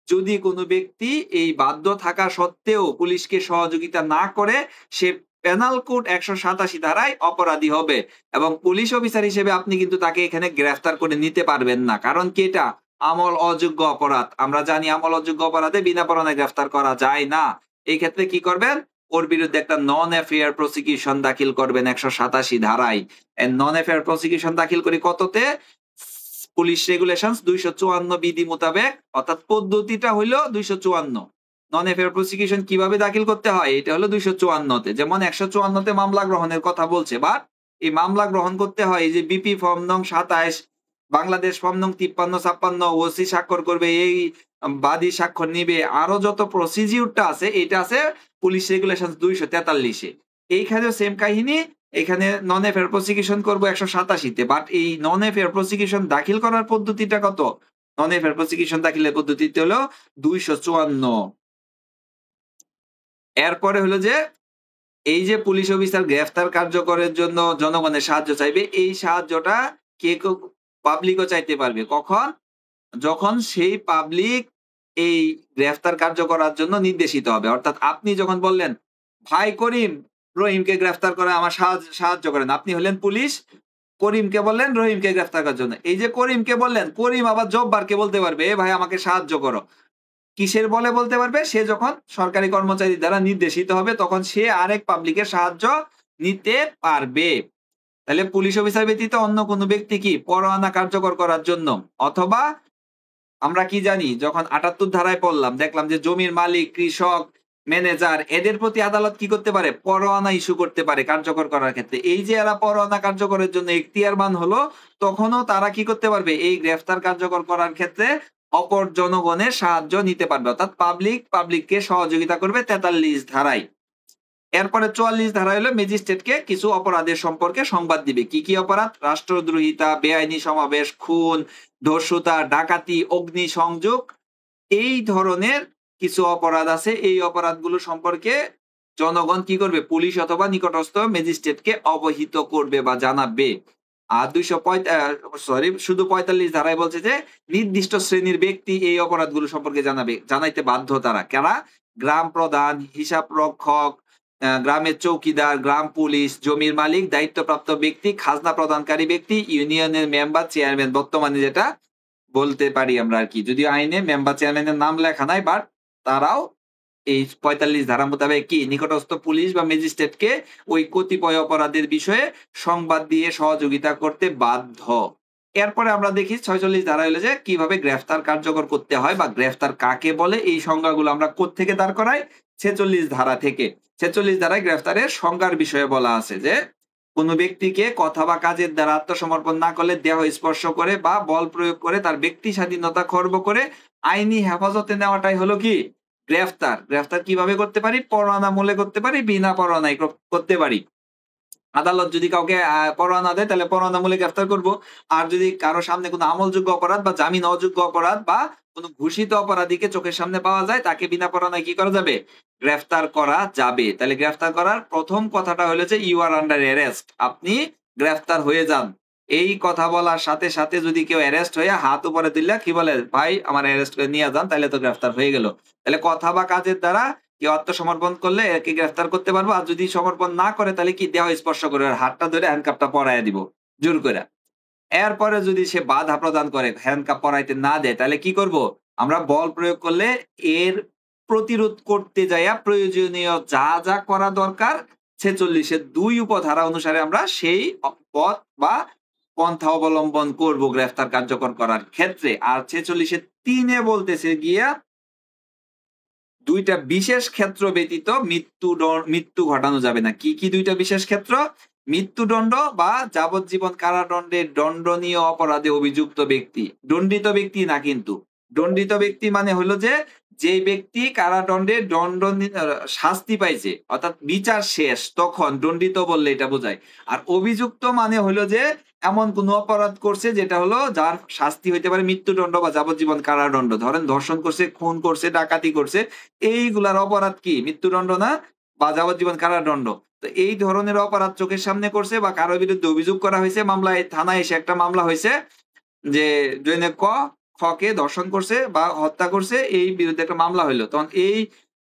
যদি কোন ব্যক্তি এই বাধ্য থাকা সত্ত্বেও পুলিশকে সহযোগিতা না করে, সে পেনাল কোড ১৮৭ ধারায় অপরাধী হবে এবং পুলিশ অফিসার হিসেবে আপনি কিন্তু তাকে এখানে গ্রেফতার করে নিতে পারবেন না। কারণ কি এটা? আমল অযোগ্য অপরাধ। আমরা জানি আমল অযোগ্য অপরাধে বিনা পরোয়ানায় গ্রেফতার করা যায় না। এই ক্ষেত্রে কি করবেন? ওর বিরুদ্ধে একটা নন এফআইআর প্রসিকিউশন দাখিল করবেন ১৮৭ ধারায়। নন এফআইআর প্রসিকিউশন দাখিল করি কততে? পুলিশ রেগুলেশনস ২৫৪ বিধি মোতাবেক, অর্থাৎ পদ্ধতিটা হইল ২৫৪। নন এফআইআর প্রসিকিউশন কিভাবে দাখিল করতে হয়? এটা হলো ২৫৪ তে। যেমন ১৫৪ তে মামলা গ্রহণের কথা বলছে, বাট এই মামলা গ্রহণ করতে হয় এই যে বিপি ফর্ম নং ২৭, বাংলাদেশ ফর্ম নং ৫৩-৫৬, ওসি স্বাক্ষর করবে, এই বাদী স্বাক্ষর নিবে, আরো যত প্রসিডিউরটা আছে এটা আছে পুলিশ রেগুলেশনস ২৪৩ এ। এইখানেও সেম কাহিনী। এখানে নন এফআইআর প্রসিকিউশন করব ১৮৭ তে। বাট এই নন এফআইআর প্রসিকিউশন দাখিল করার পদ্ধতিটা কত? নন এফআইআর প্রসিকিউশন দাখিলের পদ্ধতিতে হলো ২৫৪। এরপরে হলো যে এই যে পুলিশ অফিসার গ্রেফতার কার্যকরের জন্য জনগণের সাহায্য চাইবে, এই সাহায্যটা পাবলিকও চাইতে পারবে। কখন? যখন সেই পাবলিক এই গ্রেফতার কার্য করার জন্য নির্দেশিত হবে। অর্থাৎ আপনি যখন বললেন, "ভাই করিম, রহিমকে গ্রেফতার করে আমার সাহায্য করেন।" আপনি হলেন পুলিশ, করিমকে বললেন রহিমকে গ্রেফতার করার জন্য। এই যে করিমকে বললেন, করিম আবার জব্বারকে বলতে পারবে, "এ ভাই আমাকে সাহায্য করো।" কিসের বলে বলতে পারবে? সে যখন সরকারি কর্মচারী দ্বারা নির্দেশিত হবে তখন সে আরেক পাবলিকের সাহায্য নিতে পারবে। তাহলে পুলিশ অফিসার ব্যতীত অন্য কোন ব্যক্তি কি পরোয়ানা কার্যকর করার জন্য, অথবা আমরা কি জানি যখন ৭৮ ধারায় পড়লাম দেখলাম যে জমির মালিক, কৃষক, ম্যানেজার এদের প্রতি আদালত কি করতে পারে? পরোয়ানা ইস্যু করতে পারে কার্যকর করার ক্ষেত্রে। এই যে এরা পরোয়ানা কার্যকরের জন্য এখতিয়ারবান হলো, তখনও তারা কি করতে পারবে? এই গ্রেফতার কার্যকর করার ক্ষেত্রে অপর জনগণের সাহায্য নিতে পারবে। অর্থাৎ পাবলিককে সহযোগিতা করবে ৪৩ ধারায়। এরপরে ৪৪ ধারা হলো ম্যাজিস্ট্রেটকে কিছু অপরাধের সম্পর্কে সংবাদ দিবে। কি, কি অপরাধ? রাষ্ট্রদ্রোহিতা, বেআইনি সমাবেশ, খুন, ধর্ষুতা, ডাকাতি, অগ্নিসংযোগ, এই ধরনের কিছু অপরাধ আছে। এই অপরাধগুলো সম্পর্কে জনগণ কি করবে? পুলিশ অথবা নিকটস্থ ম্যাজিস্ট্রেটকে অবহিত করবে বা জানাবে। আর শুধু ৪৫ ধারায় বলছে যে নির্দিষ্ট শ্রেণীর ব্যক্তি এই অপরাধগুলো সম্পর্কে জানাইতে বাধ্য তারা। কারা? গ্রাম প্রধান, হিসাব রক্ষক, গ্রামের চৌকিদার, গ্রাম পুলিশ, জমির মালিক, দায়িত্বপ্রাপ্ত ব্যক্তি, খাজনা প্রদানকারী ব্যক্তি, ইউনিয়নের মেম্বার, চেয়ারম্যান, বর্তমানে যেটা বলতে পারি আমরা আরকি। যদিও আইনে মেম্বার চেয়ারম্যানের নাম লেখা নাই, বাট তারাও এই ৪৫ ধারা মোতাবেক কি নিকটস্থ পুলিশ বা ম্যাজিস্ট্রেটকে ওই কতিপয় অপরাধের বিষয়ে সংবাদ দিয়ে সহযোগিতা করতে বাধ্য। এরপরে আমরা দেখি ৪৬ ধারা হলো যে কিভাবে গ্রেফতার কার্যকর করতে হয় বা গ্রেফতার কাকে বলে, এই সংজ্ঞাগুলো আমরা কোত্থেকে দাঁড় করাই? ৪৬ ধারা থেকে। ৪৬ ধারায় গ্রেফতারের সংজ্ঞার বিষয়ে বলা আছে যে কোন ব্যক্তিকে কথা বা কাজের দ্বারা আত্মসমর্পণ না করলে, দেহ স্পর্শ করে বা বল প্রয়োগ করে তার ব্যক্তি স্বাধীনতা খর্ব করে আইনি হেফাজতে নেওয়াটাই হলো কি গ্রেফতার। গ্রেফতার কিভাবে করতে পারি? পরোয়ানা মূলে করতে পারি, বিনা পরোয়ানায় করতে পারি। আদালত যদি কাউকে পরোয়ানা দেয় তাহলে পরোয়ানা মূলে গ্রেফতার করব। আর যদি কারো সামনে কোনো আমলযোগ্য অপরাধ বা জামিন অযোগ্য অপরাধ বা কোনো ঘোষিত অপরাধীকে চোখের সামনে পাওয়া যায়, তাকে বিনা পরোয়ানায় কি করা যাবে? গ্রেফতার করা যাবে। তাহলে গ্রেফতার করার প্রথম কথাটা হলো যে ইউ আর আন্ডার অ্যারেস্ট। আপনি গ্রেফতার হয়ে যান। এই কথা বলার সাথে সাথে যদি কেউ অ্যারেস্ট হয়ে হাত উপরে তুললে কি বলে? ভাই আমার অ্যারেস্ট করে নিয়ে যান, তাহলে তো গ্রেফতার হয়ে গেল। তাহলে কথা বা কাজের দ্বারা কেউ আত্মসমর্পণ করলে একে গ্রেফতার করতে পারবো। আর যদি সমর্পণ না করে তাহলে কি দেহ স্পর্শ করে ওর হাতটা ধরে হ্যান্ডকাপটা পরাইয়া দিব জোর কইরা। এরপরে যদি সে বাধা প্রদান করে, হ্যান্ডকাপ পরাইতে না দেয়, তাহলে কি করব? আমরা বল প্রয়োগ করলে এর প্রতিরোধ করতে যাইয়া প্রয়োজনীয় যা, যা করা দরকার ৪৬ এর ২ উপধারা অনুসারে আমরা সেই পথ বা পন্থা অবলম্বন করব গ্রেফতার কার্যকর করার ক্ষেত্রে। আর ৪৬ এর ৩ এ বলতেছে গিয়া ২ টা বিশেষ ক্ষেত্র ব্যতীত মৃত্যু ঘটানো যাবে না। কি, কি ২ টা বিশেষ ক্ষেত্র? মৃত্যুদণ্ড বা যাবজ্জীবন কারাদণ্ডের দণ্ডনীয় অপরাধে অভিযুক্ত ব্যক্তি। দণ্ডিত ব্যক্তি না কিন্তু। দণ্ডিত ব্যক্তি মানে হলো যে, যে ব্যক্তি কারাদণ্ডে শাস্তি পাইছে অর্থাৎ বিচার শেষ, তখন দণ্ডিত বললে এটা বোঝায়। আর অভিযুক্ত মানে হলো যে এমন কোন অপরাধ করছে যেটা হলো যার শাস্তি হইতে পারে মৃত্যুদণ্ড বা যাবজ্জীবন কারাদণ্ড। ধরেন ধর্ষণ করছে, খুন করছে, ডাকাতি করছে, এইগুলার অপরাধ কি মৃত্যুদণ্ড না বা যাবজ্জীবন কারাদণ্ড। তো এই ধরনের অপরাধ চোখের সামনে করছে বা কারো বিরুদ্ধে অভিযোগ করা হয়েছে, মামলায় থানায় এসে একটা মামলা হয়েছে যে জৈনে খকে ধর্ষণ করছে বা হত্যা করছে, এই বিরুদ্ধে একটা মামলা হইলো। তখন এই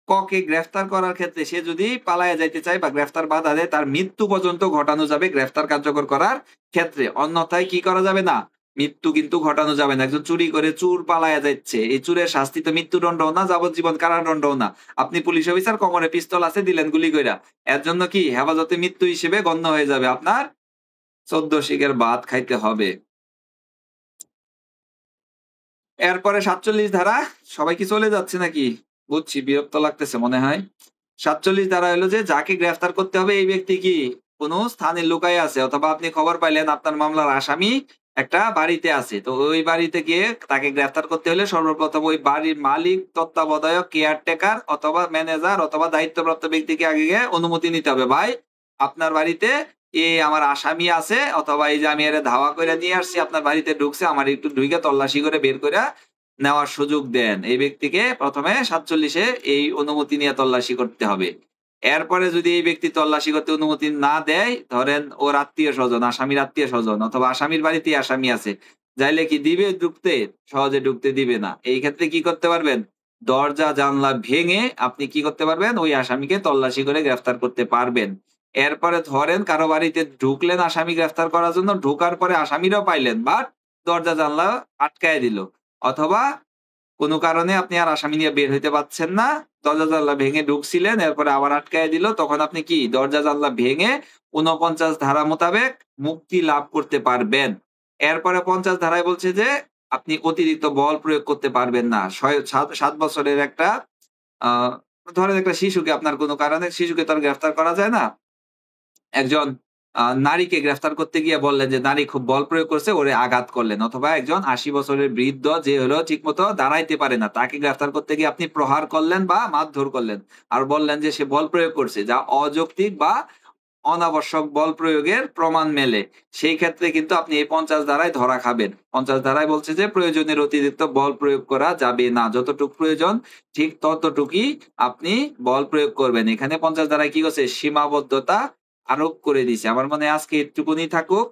ককে গ্রেফতার করার ক্ষেত্রে সে যদি পালায়া যাইতে চায় বা গ্রেফতার বাধা দেয়, তার মৃত্যু পর্যন্ত ঘটানো যাবে গ্রেফতার কার্যকর করার ক্ষেত্রে। অন্যথায় কি করা যাবে না? মৃত্যু কিন্তু ঘটানো যাবে না। একজন চুরি করে চোর পালায়া যাচ্ছে, এই চোরের শাস্তি তো মৃত্যুদণ্ডও না, যাবজ্জীবন কারাদণ্ডও না। আপনি পুলিশ অফিসার, কোমরে পিস্তল আছে, দিলেন গুলি কইরা, এর জন্য কি হেফাজতে মৃত্যু হিসেবে গণ্য হয়ে যাবে, আপনার ১৪ শিকের ভাত খাইতে হবে। এরপরে ৪৭ ধারা, সবাই কি চলে যাচ্ছে নাকি? বুঝছি বিরক্ত লাগতেছে মনে হয়। ৪৭ ধারা হলো যে যাকে গ্রেফতার করতে হবে এই ব্যক্তি কি কোন স্থানে লুকায়ে আছে, অথবা আপনি খবর পাইলেন আপনার মামলার আসামি একটা বাড়িতে আছে, তো ওই বাড়িতে গিয়ে তাকে গ্রেফতার করতে হলে সর্বপ্রথম ওই বাড়ির মালিক, তত্ত্বাবধায়ক, কেয়ারটেকার অথবা ম্যানেজার অথবা দায়িত্বপ্রাপ্ত ব্যক্তিকে আগে গিয়ে অনুমতি নিতে হবে। ভাই আপনার বাড়িতে আমার আসামি আছে, অথবা এই যে আমি এর ধাওয়া করে নিয়ে আসছি আপনার বাড়িতে ঢুকছে, আমার একটু ঢুকে তল্লাশি করে বের করে নেওয়ার সুযোগ দেন। এই ব্যক্তিকে প্রথমে ৪৭ এ এই অনুমতি নিয়ে তল্লাশি করতে হবে। এরপরে যদি এই ব্যক্তি তল্লাশি করতে অনুমতি না দেয়, ধরেন ওর আত্মীয় স্বজন, আসামির আত্মীয় স্বজন অথবা আসামির বাড়িতেই আসামি আছে, যাইলে কি দিবে ঢুকতে? সহজে ঢুকতে দিবে না। এই ক্ষেত্রে কি করতে পারবেন? দরজা জানলা ভেঙে আপনি কি করতে পারবেন? ওই আসামিকে তল্লাশি করে গ্রেফতার করতে পারবেন। এরপরে ধরেন কারো বাড়িতে ঢুকলেন আসামি গ্রেফতার করার জন্য, ঢোকার পরে আসামিরাও পাইলেন, বাট দরজা জানলা আটকায় দিল। অথবা কোন কারণে আপনি আর আসামি নিয়ে বের হইতে পারছেন না। দরজা জানলা ভেঙে ঢুকছিলেন, এরপরে আবার আটকায় দিল। তখন আপনি কি দরজা জানলা ভেঙে ৪৯ ধারা মোতাবেক মুক্তি লাভ করতে পারবেন। এরপরে ৫০ ধারায় বলছে যে আপনি অতিরিক্ত বল প্রয়োগ করতে পারবেন না। ৭ বছরের একটা আ ধরেন একটা শিশুকে আপনার কোন কারণে শিশুকে তো আর গ্রেফতার করা যায় না। একজন নারীকে গ্রেফতার করতে গিয়ে বললেন যে নারী খুব বল প্রয়োগ করছে, ওরে আঘাত করলেন। অথবা একজন ৮০ বছরের বৃদ্ধ যে হলো ঠিকমতো দাঁড়াইতে পারে না, তাকে গ্রেফতার করতে গিয়ে আপনি প্রহার করলেন বা মারধর করলেন। আর বললেন যে সে বল প্রয়োগ করছে, যা অযৌক্তিক বা অনাবশ্যক বল প্রয়োগের প্রমাণ মেলে। সেই ক্ষেত্রে কিন্তু আপনি এই ৫০ ধারায় ধরা খাবেন। ৫০ ধারায় বলছে যে প্রয়োজনের অতিরিক্ত বল প্রয়োগ করা যাবে না। যতটুক প্রয়োজন ঠিক ততটুকুই আপনি বল প্রয়োগ করবেন। এখানে ৫০ ধারায় কি করছে? সীমাবদ্ধতা আরোপ করে দিছে। আমার মনে হয় আজকে এটুকুনি থাকুক।